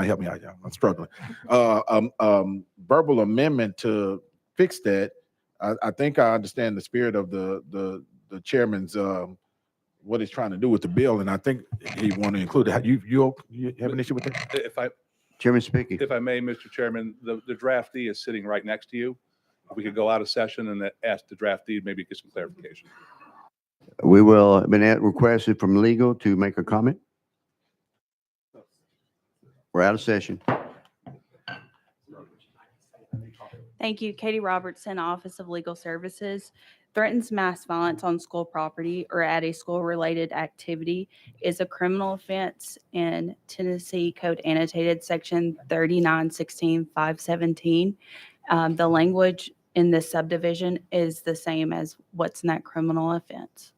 help me out, y'all. I'm struggling. Verbal amendment to fix that. I think I understand the spirit of the chairman's. What he's trying to do with the bill, and I think he want to include it. You have an issue with that? If I, Chairman speaking. if I may, Mr. Chairman, the draftee is sitting right next to you. If we could go out of session and ask the draftee, maybe get some clarification. We will have been requested from legal to make a comment. We're out of session. Thank you. Katie Robertson, Office of Legal Services. Threatens mass violence on school property or at a school-related activity is a criminal offense in Tennessee Code Annotated Section 3916-517. The language in this subdivision is the same as what's in that criminal offense.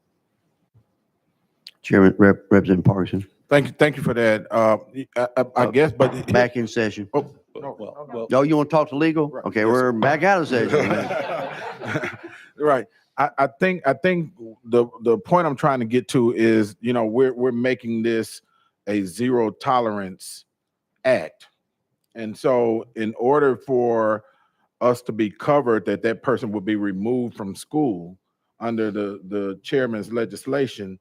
Chairman, Representative Parkinson, Thank you for that. I guess, but back in session. Oh, No, you want to talk to legal? Right. Okay, Yes, we're sir. back out of session. Right. I think the point I'm trying to get to is, we're making this a zero tolerance act. And so in order for us to be covered that that person would be removed from school under the chairman's legislation,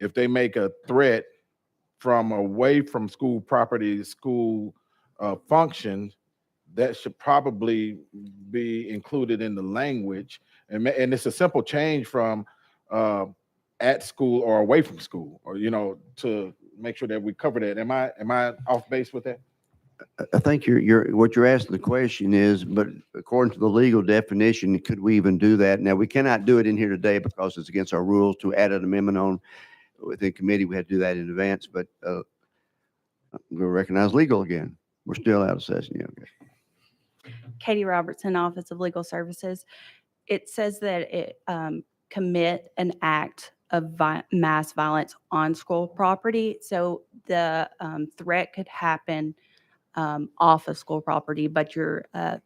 if they make a threat from away from school property, school function, that should probably be included in the language. And it's a simple change from at school or away from school, or, to make sure that we cover that. Am I off base with that? I think what you're asking the question is, but according to the legal definition, could we even do that? Now, we cannot do it in here today because it's against our rules to add an amendment on within committee. We had to do that in advance, but we'll recognize legal again. We're still out of session. Yeah, okay. Katie Robertson, Office of Legal Services. It says that it commit an act of mass violence on school property. So the threat could happen off of school property, but the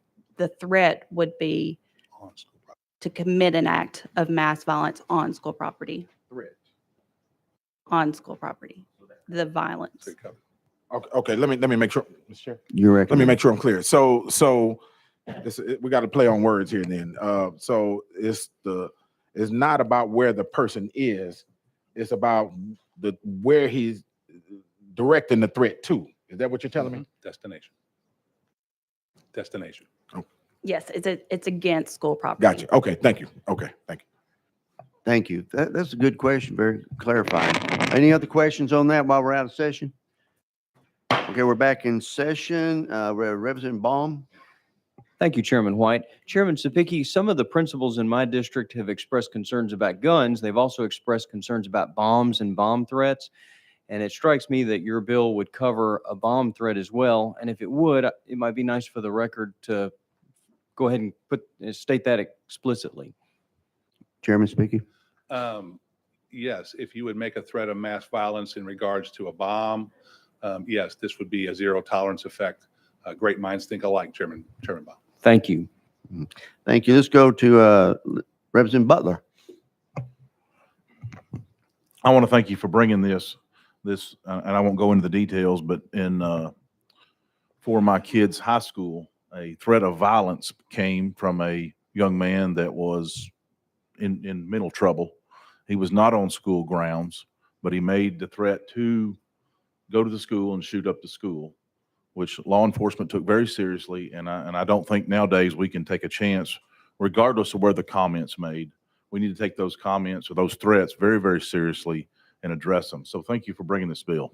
threat would be to commit an act of mass violence on school property. Threat. On school property, the violence. Okay. Let me make sure, Mr. Chair. You're Let me make sure I'm clear. So we got to play on words here then. So it's not about where the person is. It's about where he's directing the threat to. Is that what you're telling me? Destination. Yes, it's against school property. Gotcha. Okay. Thank you. Okay. Thank you. Thank you. That's a good question. Very clarifying. Any other questions on that while we're out of session? Okay, we're back in session. Representative Baum. Thank you, Chairman White. Chairman Sapicki, some of the principals in my district have expressed concerns about guns. They've also expressed concerns about bombs and bomb threats. And it strikes me that your bill would cover a bomb threat as well. And if it would, it might be nice for the record to go ahead and state that explicitly. Chairman speaking. Yes, if you would make a threat of mass violence in regards to a bomb, yes, this would be a zero tolerance effect. Great minds think alike, Chairman Baum. Thank you. Thank you. Let's go to Representative Butler. I want to thank you for bringing this, and I won't go into the details, but for my kids' high school, a threat of violence came from a young man that was in mental trouble. He was not on school grounds, but he made the threat to go to the school and shoot up the school, which law enforcement took very seriously. And I don't think nowadays we can take a chance, regardless of where the comments made. We need to take those comments or those threats very, very seriously and address them. So thank you for bringing this bill.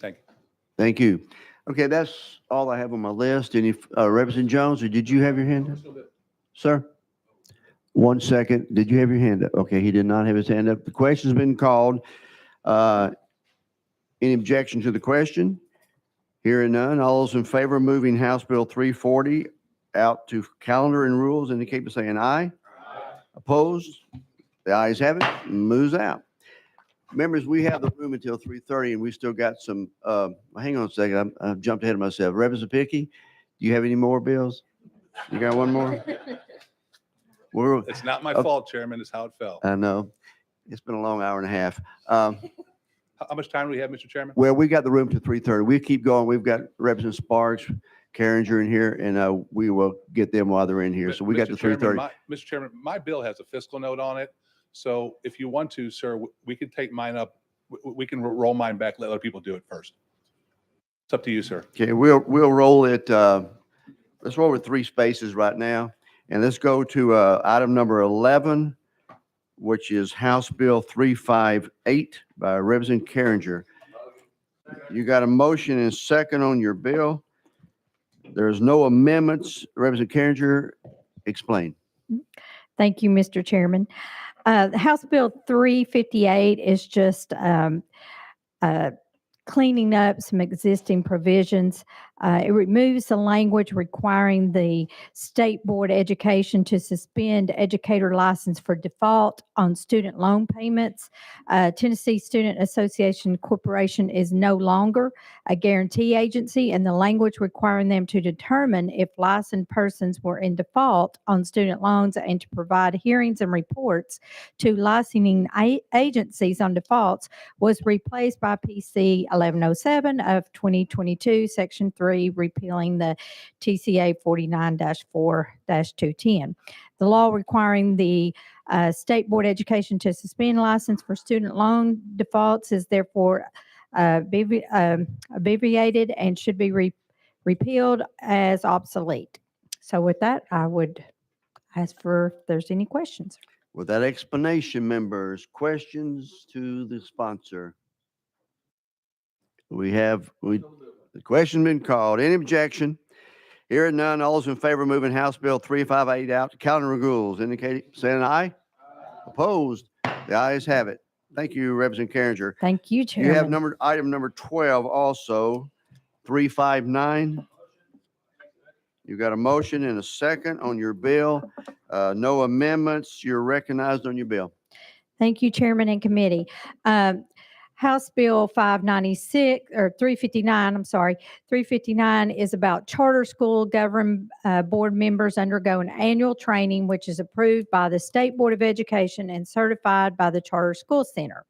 Thank you. Thank you. Okay, that's all I have on my list. Any Representative Jones, or did you have your hand up? Sir? 1 second. Did you have your hand up? Okay, he did not have his hand up. The question's been called. Any objection to the question? Hearing none. All those in favor of moving House Bill 340 out to calendar and rules indicate by saying aye. Opposed? The ayes have it. Moves out. Members, we have the room until 3:30, and we still got some. Hang on a second. I jumped ahead of myself. Representative Pickey, do you have any more bills? You got one more? It's not my fault, Chairman. It's how it fell. I know. It's been a long hour and a half. How much time do we have, Mr. Chairman? Well, we got the room to 3:30. We keep going. We've got Representative Sparks, Carringer in here, and we will get them while they're in here. So we got to 3:30. Mr. Chairman, my bill has a fiscal note on it. So if you want to, sir, we can take mine up. We can roll mine back, let other people do it first. It's up to you, sir. Okay, we'll roll it. Let's roll with 3 spaces right now. And let's go to item number 11, which is House Bill 358 by Representative Carringer. You got a motion and second on your bill. There's no amendments. Representative Carringer, explain. Thank you, Mr. Chairman. House Bill 358 is just cleaning up some existing provisions. It removes the language requiring the State Board of Education to suspend educator license for default on student loan payments. Tennessee Student Association Corporation is no longer a guarantee agency, and the language requiring them to determine if licensed persons were in default on student loans and to provide hearings and reports to licensing agencies on defaults was replaced by PC 1107 of 2022, Section 3, repealing the TCA 49-4-210. The law requiring the State Board of Education to suspend license for student loan defaults is therefore abbreviated and should be repealed as obsolete. So with that, I would ask for if there's any questions. With that explanation, members, questions to the sponsor? The question been called. Any objection? Hearing none, all those in favor of moving House Bill 358 out to calendar rules, indicate saying aye. Opposed? The ayes have it. Thank you, Representative Carringer. Thank you, You Chairman. have item number 12 also, 359. You got a motion and a second on your bill. No amendments. You're recognized on your bill. Thank you, Chairman and Committee. House Bill 596 or 359, I'm sorry, 359 is about charter school government board members undergo an annual training, which is approved by the State Board of Education and certified by the Charter School Center.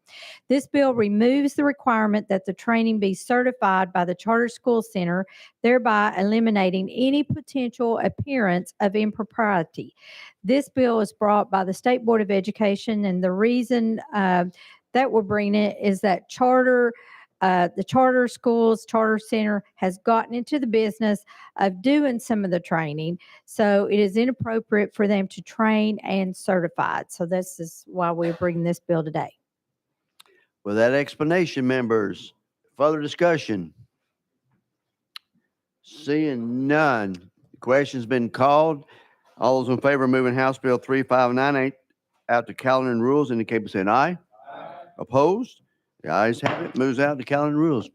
This bill removes the requirement that the training be certified by the Charter School Center, thereby eliminating any potential appearance of impropriety. This bill is brought by the State Board of Education, and the reason that we're bringing it is that the charter schools, charter center has gotten into the business of doing some of the training. So it is inappropriate for them to train and certify it. So this is why we're bringing this bill today. With that explanation, members, further discussion? Seeing none. The question's been called. All those in favor of moving House Bill 3598 out to calendar and rules indicate by saying aye. Opposed? The ayes have it. Moves out to calendar rules.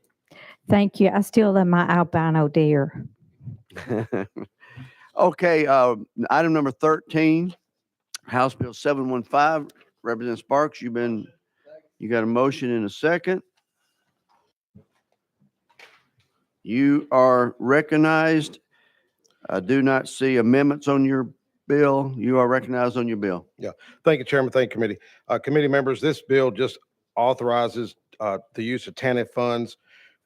Thank you. I still love my albino deer. Okay, item number 13, House Bill 715. Representative Sparks, you got a motion and a second. You are recognized. I do not see amendments on your bill. You are recognized on your bill. Yeah, thank you, Chairman. Thank you, committee. Committee members, this bill just authorizes the use of TANF funds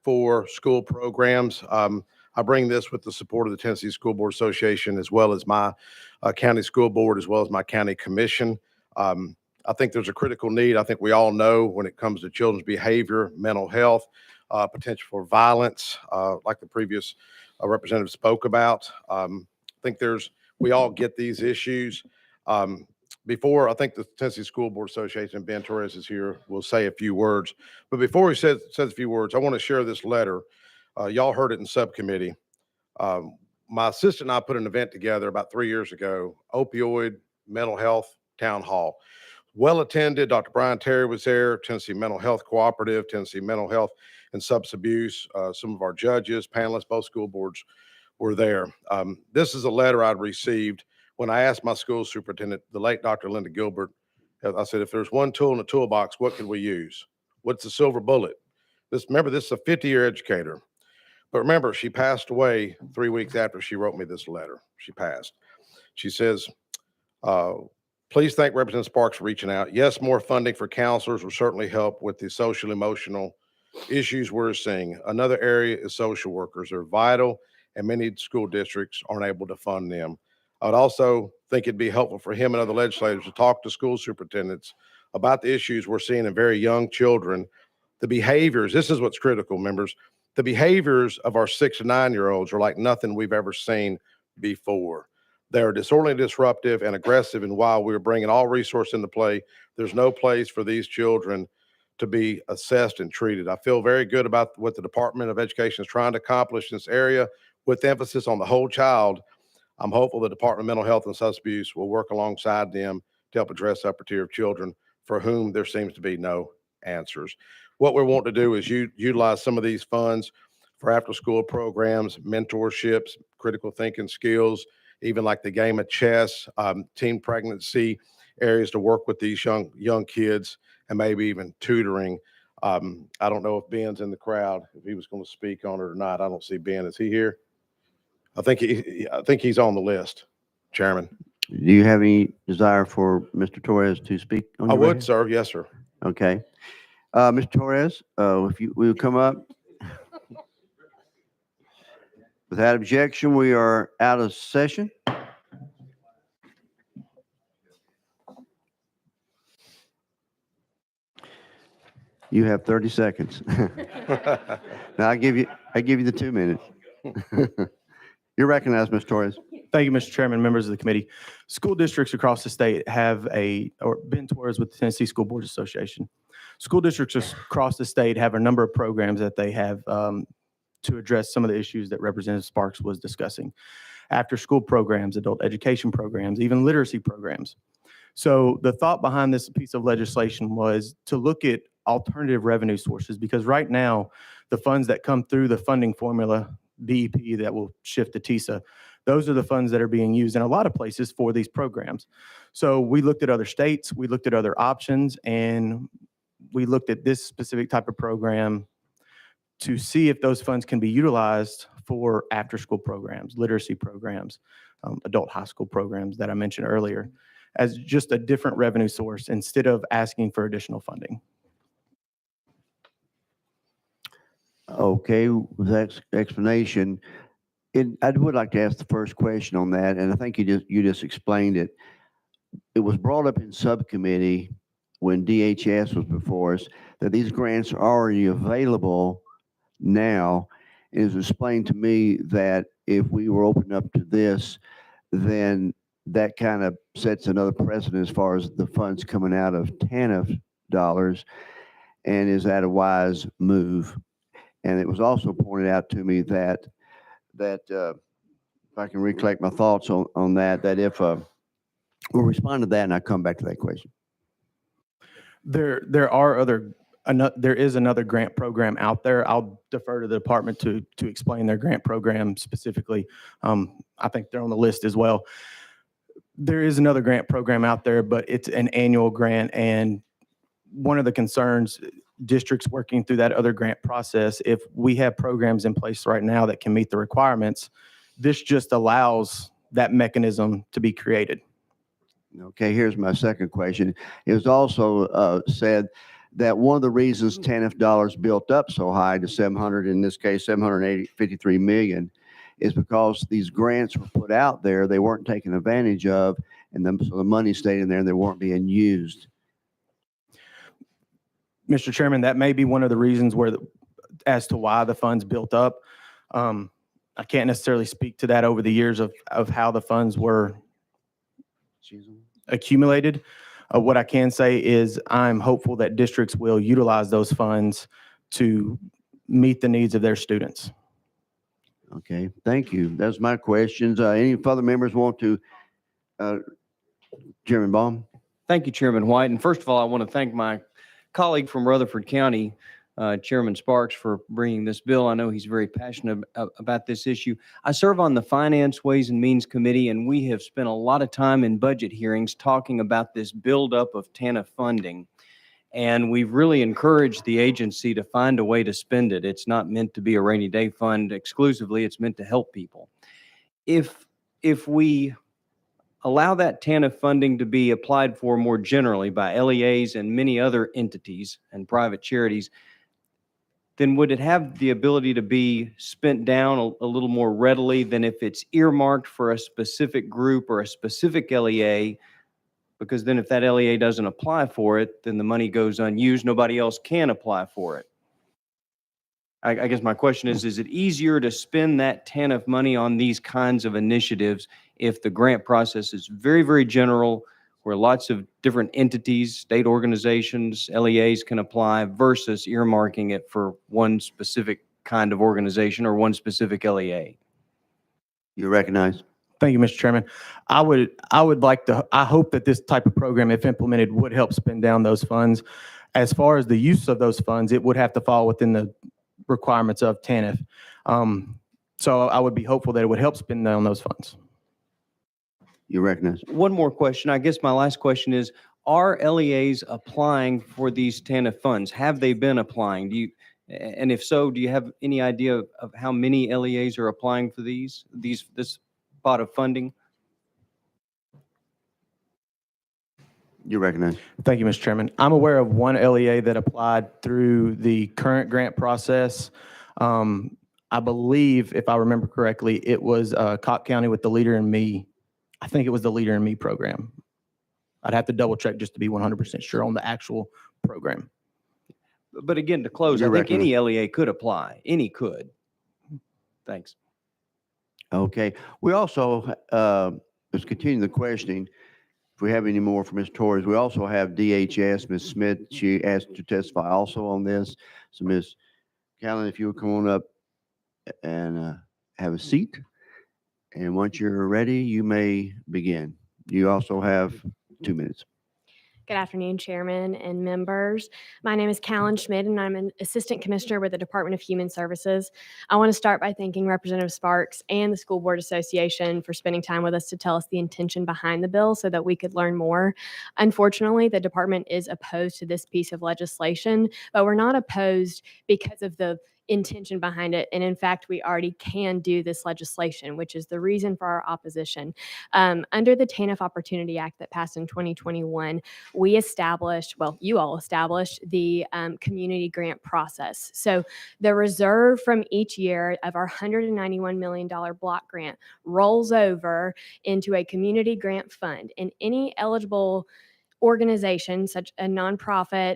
for school programs. I bring this with the support of the Tennessee School Board Association, as well as my county school board, as well as my county commission. I think there's a critical need. I think we all know when it comes to children's behavior, mental health, potential for violence, like the previous representative spoke about. I think we all get these issues. Before, I think the Tennessee School Board Association, Ben Torres is here, will say a few words. But before he says a few words, I want to share this letter. Y'all heard it in subcommittee. My assistant and I put an event together about 3 years ago, opioid mental health town hall. Well attended. Dr. Brian Terry was there, Tennessee Mental Health Cooperative, Tennessee Mental Health and Substance Abuse. Some of our judges, panelists, both school boards were there. This is a letter I'd received when I asked my school superintendent, the late Dr. Linda Gilbert. I said, if there's one tool in the toolbox, what could we use? What's the silver bullet? Remember, this is a 50-year educator. But remember, she passed away 3 weeks after she wrote me this letter. She passed. She says, please thank Representative Sparks for reaching out. Yes, more funding for counselors will certainly help with the social emotional issues we're seeing. Another area is social workers. They're vital, and many school districts aren't able to fund them. I'd also think it'd be helpful for him and other legislators to talk to school superintendents about the issues we're seeing in very young children. The behaviors, this is what's critical, members. The behaviors of our 6 to 9-year-olds are like nothing we've ever seen before. They're disorderly, disruptive, and aggressive. And while we're bringing all resources into play, there's no place for these children to be assessed and treated. I feel very good about what the Department of Education is trying to accomplish in this area with emphasis on the whole child. I'm hopeful the Department of Mental Health and Substance Abuse will work alongside them to help address the upper tier of children for whom there seems to be no answers. What we want to do is utilize some of these funds for after-school programs, mentorships, critical thinking skills, even like the game of chess, teen pregnancy, areas to work with these young kids, and maybe even tutoring. I don't know if Ben's in the crowd, if he was going to speak on it or not. I don't see Ben. Is he here? I think he's on the list, Chairman. Do you have any desire for Mr. Torres to speak on I your would, behalf? sir. Yes, sir. Okay. Mr. Torres, if you will come up. Without objection, we are out of session. You have 30 seconds. Now I give you the 2 minutes. You're recognized, Mr. Torres. Thank you, Mr. Chairman, members of the committee. School districts across the state have been towards with the Tennessee School Boards Association. School districts across the state have a number of programs that they have to address some of the issues that Representative Sparks was discussing. After school programs, adult education programs, even literacy programs. So the thought behind this piece of legislation was to look at alternative revenue sources, because right now the funds that come through the funding formula, BEP, that will shift to TISA, those are the funds that are being used in a lot of places for these programs. So we looked at other states, we looked at other options, and we looked at this specific type of program to see if those funds can be utilized for after-school programs, literacy programs, adult high school programs that I mentioned earlier, as just a different revenue source instead of asking for additional funding. Okay, with that explanation, I would like to ask the first question on that, and I think you just explained it. It was brought up in subcommittee when DHS was before us that these grants are already available now. It was explained to me that if we were open up to this, then that kind of sets another precedent as far as the funds coming out of TANF dollars, and is that a wise move? And it was also pointed out to me that if I can recollect my thoughts on that if we'll respond to that, and I come back to that question. There is another grant program out there. I'll defer to the department to explain their grant program specifically. I think they're on the list as well. There is another grant program out there, but it's an annual grant, and one of the concerns, districts working through that other grant process, if we have programs in place right now that can meet the requirements, this just allows that mechanism to be created. Okay, here's my second question. It was also said that one of the reasons TANF dollars built up so high to 700, in this case, 753 million, is because these grants were put out there, they weren't taken advantage of, and then so the money stayed in there and they weren't being used. Mr. Chairman, that may be one of the reasons as to why the funds built up. I can't necessarily speak to that over the years of how the funds were accumulated. What I can say is I'm hopeful that districts will utilize those funds to meet the needs of their students. Okay, thank you. That's my questions. Any further members want to? Chairman Baum. Thank you, Chairman White. And first of all, I want to thank my colleague from Rutherford County, Chairman Sparks, for bringing this bill. I know he's very passionate about this issue. I serve on the Finance, Ways and Means Committee, and we have spent a lot of time in budget hearings talking about this buildup of TANF funding. And we've really encouraged the agency to find a way to spend it. It's not meant to be a rainy day fund exclusively. It's meant to help people. If we allow that TANF funding to be applied for more generally by LEAs and many other entities and private charities, then would it have the ability to be spent down a little more readily than if it's earmarked for a specific group or a specific LEA? Because then if that LEA doesn't apply for it, then the money goes unused. Nobody else can apply for it. I guess my question is it easier to spend that TANF money on these kinds of initiatives if the grant process is very, very general, where lots of different entities, state organizations, LEAs can apply, versus earmarking it for one specific kind of organization or one specific LEA? You recognize. Thank you, Mr. Chairman. I hope that this type of program, if implemented, would help spend down those funds. As far as the use of those funds, it would have to fall within the requirements of TANF. So I would be hopeful that it would help spend down those funds. You recognize. One more question. I guess my last question is, are LEAs applying for these TANF funds? Have they been applying? And if so, do you have any idea of how many LEAs are applying for this pot of funding? You recognize. Thank you, Mr. Chairman. I'm aware of one LEA that applied through the current grant process. I believe, if I remember correctly, it was Cobb County with the Leader in Me. I think it was the Leader in Me program. I'd have to double check just to be 100% sure on the actual program. But again, to close, You I think reckon- any LEA could apply. Any could. Thanks. Okay. We also, let's continue the questioning. If we have any more from Ms. Torres, we also have DHS, Ms. Smith. She asked to testify also on this. So Ms. Callan, if you would come on up and have a seat. And once you're ready, you may begin. You also have 2 minutes. Good afternoon, Chairman and members. My name is Callan Schmidt, and I'm an Assistant Commissioner with the Department of Human Services. I want to start by thanking Representative Sparks and the School Board Association for spending time with us to tell us the intention behind the bill so that we could learn more. Unfortunately, the department is opposed to this piece of legislation, but we're not opposed because of the intention behind it. And in fact, we already can do this legislation, which is the reason for our opposition. Under the TANF Opportunity Act that passed in 2021, we established, well, you all established the community grant process. So the reserve from each year of our $191 million block grant rolls over into a community grant fund, and any eligible organization, such a nonprofit,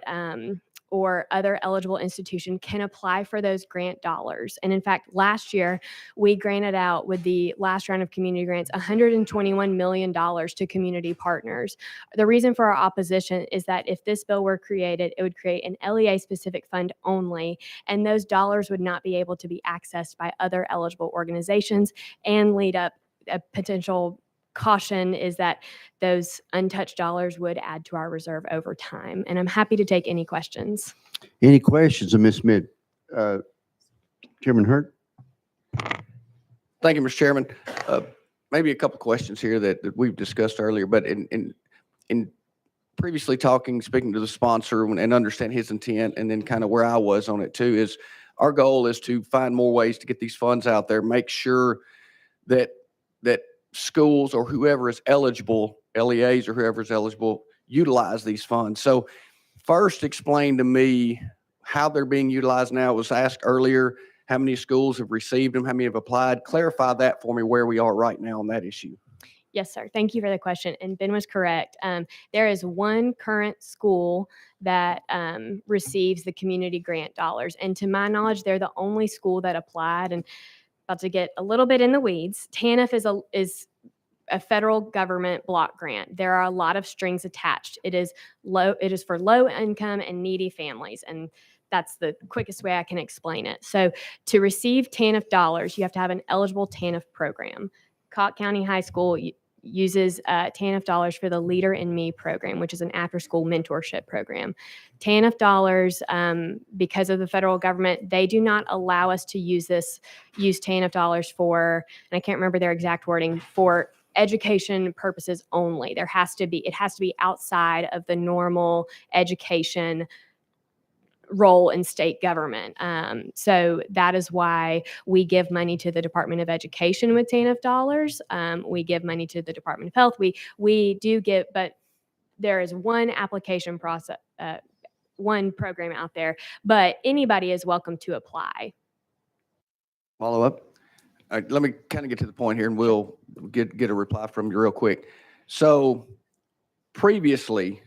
or other eligible institution can apply for those grant dollars. And in fact, last year, we granted out with the last round of community grants, $121 million to community partners. The reason for our opposition is that if this bill were created, it would create an LEA-specific fund only, and those dollars would not be able to be accessed by other eligible organizations and lead up a potential caution is that those untouched dollars would add to our reserve over time. And I'm happy to take any questions. Any questions of Ms. Smith? Chairman Hurt? Thank you, Mr. Chairman. Maybe a couple questions here that we've discussed earlier, but in previously speaking to the sponsor and understand his intent, and then kind of where I was on it too, is our goal is to find more ways to get these funds out there, make sure that schools or whoever is eligible, LEAs or whoever is eligible, utilize these funds. So first, explain to me how they're being utilized now. It was asked earlier, how many schools have received them, how many have applied? Clarify that for me, where we are right now on that issue. Yes, sir. Thank you for the question. And Ben was correct. There is one current school that receives the community grant dollars. And to my knowledge, they're the only school that applied. And about to get a little bit in the weeds, TANF is a federal government block grant. There are a lot of strings attached. It is for low income and needy families. And that's the quickest way I can explain it. So to receive TANF dollars, you have to have an eligible TANF program. Cobb County High School uses TANF dollars for the Leader in Me program, which is an after-school mentorship program. TANF dollars, because of the federal government, they do not allow us to use TANF dollars for, and I can't remember their exact wording, for education purposes only. It has to be outside of the normal education role in state government. So that is why we give money to the Department of Education with TANF dollars. We give money to the Department of Health. We do give, but there is one application process, one program out there, but anybody is welcome to apply. Follow up? Let me kind of get to the point here and we'll get a reply from you real quick. So previously,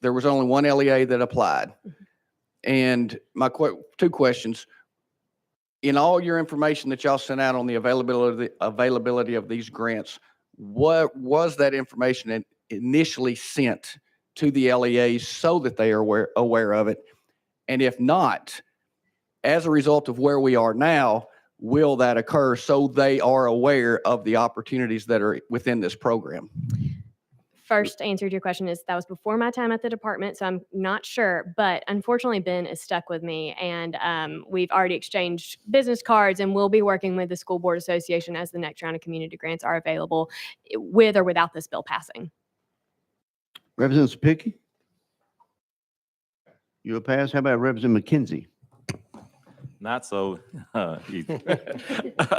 there was only one LEA that applied. And my two questions, in all your information that y'all sent out on the availability of these grants, what was that information initially sent to the LEAs so that they are aware of it? And if not, as a result of where we are now, will that occur so they are aware of the opportunities that are within this program? first answer to your question is that was before my time at the department, so I'm not sure. But unfortunately, Ben is stuck with me, and we've already exchanged business cards, and we'll be working with the School Board Association as the next round of community grants are available, with or without this bill passing. Representative Pickey? You'll pass. How about Representative McKenzie? Not so easy. But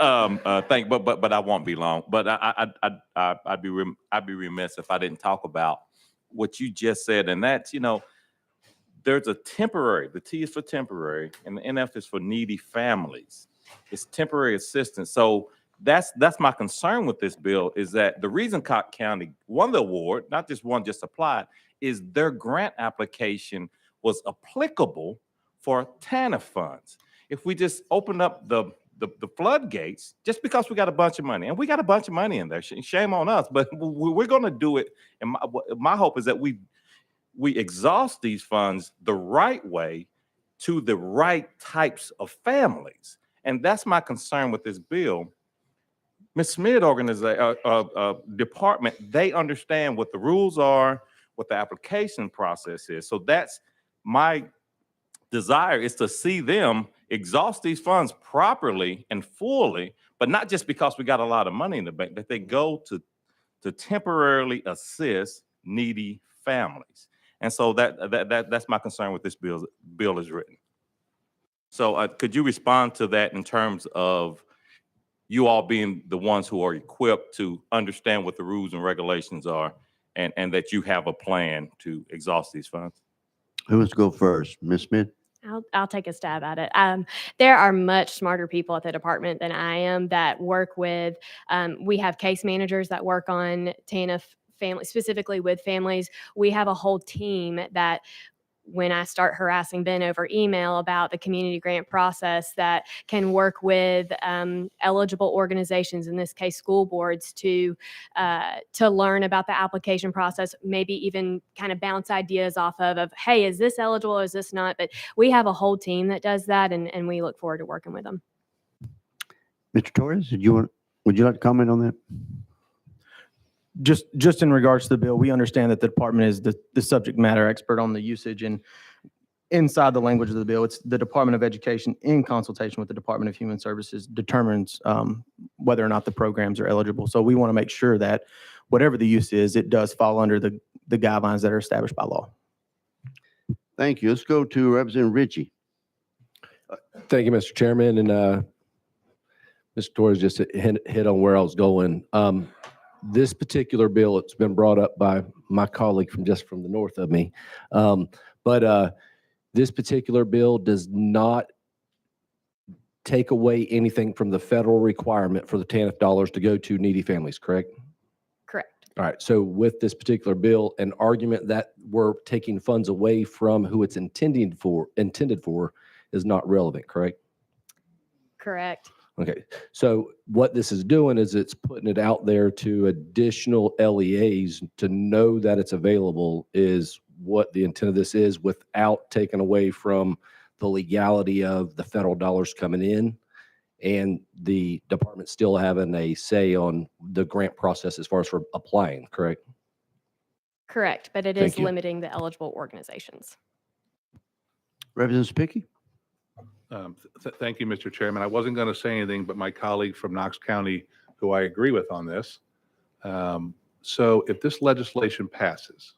I won't be long. But I'd be remiss if I didn't talk about what you just said, and that's, there's a temporary. The T is for temporary, and the NF is for needy families. It's temporary assistance. So that's my concern with this bill, is that the reason Cobb County won the award, not just one just applied, is their grant application was applicable for TANF funds. If we just open up the floodgates, just because we got a bunch of money, and we got a bunch of money in there, shame on us, but we're going to do it. And my hope is that we exhaust these funds the right way to the right types of families. And that's my concern with this bill. Ms. Smith department, they understand what the rules are, what the application process is. So that's my desire, is to see them exhaust these funds properly and fully, but not just because we got a lot of money in the bank, that they go to temporarily assist needy families. And so that's my concern with this bill is written. So could you respond to that in terms of you all being the ones who are equipped to understand what the rules and regulations are, and that you have a plan to exhaust these funds? Who wants to go first? Ms. Smith? I'll take a stab at it. There are much smarter people at the department than I am that work with, we have case managers that work on TANF families, specifically with families. We have a whole team that, when I start harassing Ben over email about the community grant process, that can work with eligible organizations, in this case school boards, to learn about the application process, maybe even kind of bounce ideas off of, hey, is this eligible, is this not? But we have a whole team that does that, and we look forward to working with them. Mr. Torres, would you like to comment on that? Just in regards to the bill, we understand that the department is the subject matter expert on the usage, and inside the language of the bill, it's the Department of Education, in consultation with the Department of Human Services, determines whether or not the programs are eligible. So we want to make sure that whatever the use is, it does fall under the guidelines that are established by law. Thank you. Let's go to Representative Ritchie. Thank you, Mr. Chairman. And Mr. Torres just hit on where I was going. This particular bill, it's been brought up by my colleague from the north of me. But this particular bill does not take away anything from the federal requirement for the TANF dollars to go to needy families, correct? Correct. All right. So with this particular bill, an argument that we're taking funds away from who it's intended for is not relevant, correct? Correct. Okay, so what this is doing is it's putting it out there to additional LEAs to know that it's available, is what the intent of this is, without taking away from the legality of the federal dollars coming in and the department still having a say on the grant process as far as for applying, correct? Correct, but it Thank is you. limiting the eligible organizations. Representative Pickey? Thank you, Mr. Chairman. I wasn't going to say anything, but my colleague from Knox County, who I agree with on this. So if this legislation passes,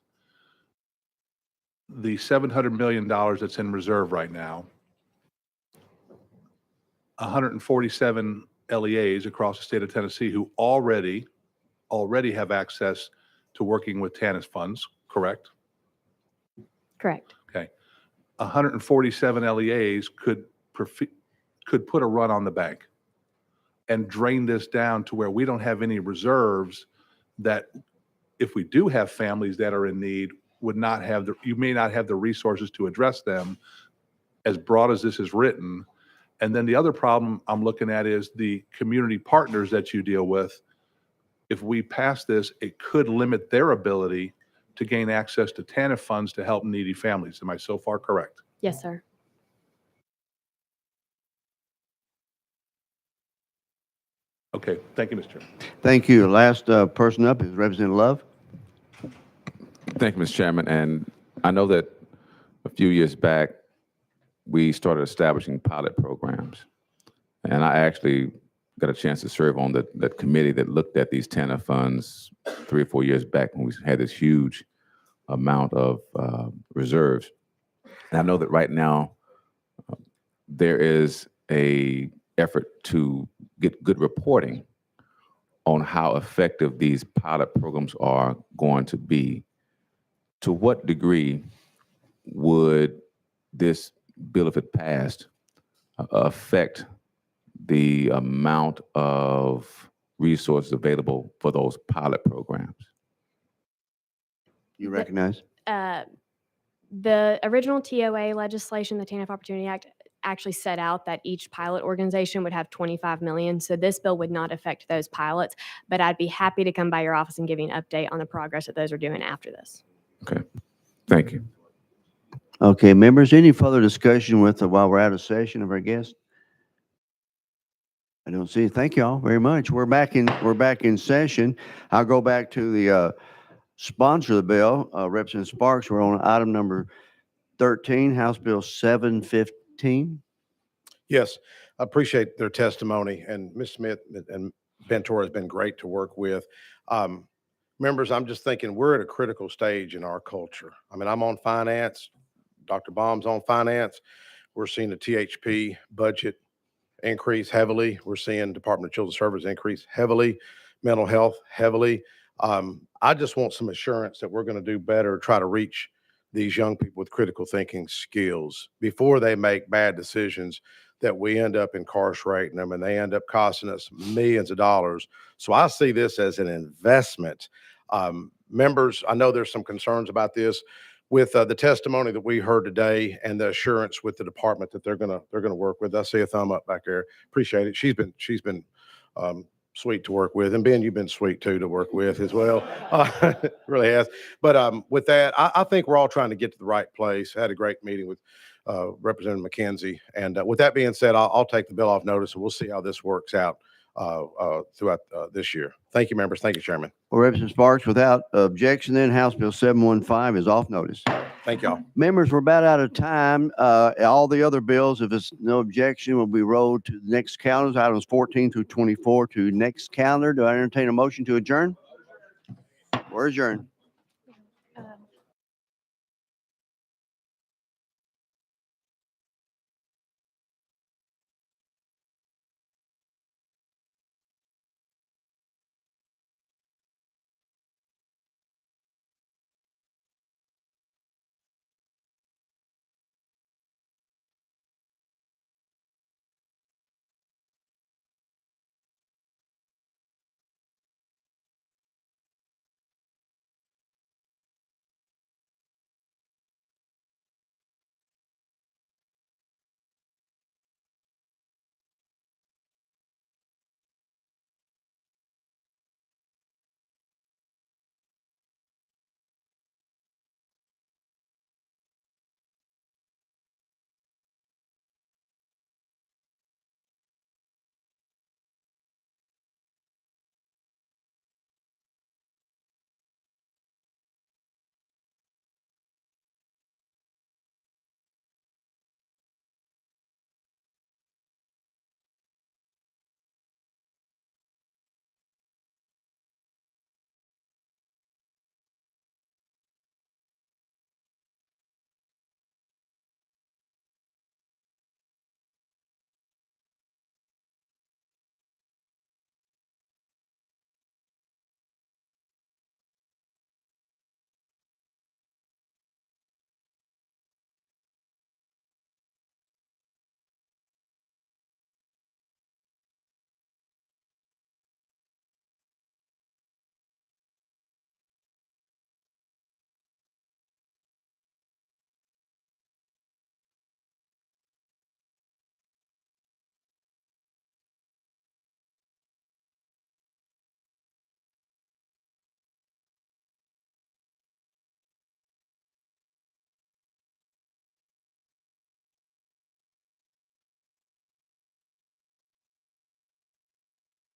the $700 million that's in reserve right now, 147 LEAs across the state of Tennessee who already have access to working with TANF funds, correct? Correct. Okay. 147 LEAs could put a run on the bank and drain this down to where we don't have any reserves, that if we do have families that are in need, you may not have the resources to address them, as broad as this is written. And then the other problem I'm looking at is the community partners that you deal with. If we pass this, it could limit their ability to gain access to TANF funds to help needy families. Am I so far correct? Yes, sir. Okay, thank you, Mr. Chairman. Thank you. Last person up is Representative Love. Thank you, Mr. Chairman. And I know that a few years back, we started establishing pilot programs. And I actually got a chance to serve on that committee that looked at these TANF funds 3 or 4 years back when we had this huge amount of reserves. And I know that right now, there is a effort to get good reporting on how effective these pilot programs are going to be. To what degree would this bill, if it passed, affect the amount of resources available for those pilot programs? You recognize? The original TOA legislation, the TANF Opportunity Act, actually set out that each pilot organization would have 25 million. So this bill would not affect those pilots, but I'd be happy to come by your office and give you an update on the progress that those are doing after this. Okay, thank you. Okay, members, any further discussion with, while we're out of session of our guest? I don't see. Thank you all very much. We're back in session. I'll go back to the sponsor of the bill, Representative Sparks. We're on item number 13, House Bill 715. Yes, I appreciate their testimony, and Ms. Smith and Bentor has been great to work with. Members, I'm just thinking we're at a critical stage in our culture. I mean, I'm on finance, Dr. Baum's on finance. We're seeing the THP budget increase heavily. We're seeing Department of Children's Services increase heavily, mental health heavily. I just want some assurance that we're going to do better, try to reach these young people with critical thinking skills before they make bad decisions that we end up incarcerating them and they end up costing us millions of dollars. So I see this as an investment. Members, I know there's some concerns about this with the testimony that we heard today and the assurance with the department that they're gonna work with. I see a thumb up back there. Appreciate it. She's been sweet to work with, and Ben, you've been sweet too to work with as well. Really has. But with that, I think we're all trying to get to the right place. I had a great meeting with Representative McKenzie, and with that being said, I'll take the bill off notice, and we'll see how this works out throughout this year. Thank you, members. Thank you, Chairman. Well, Representative Sparks, without objection, then House Bill 715 is off notice. Thank y'all. Members, we're about out of time. All the other bills, if there's no objection, will be rolled to the next calendars, items 14 through 24 to next calendar. Do I entertain a motion to adjourn? We're adjourned.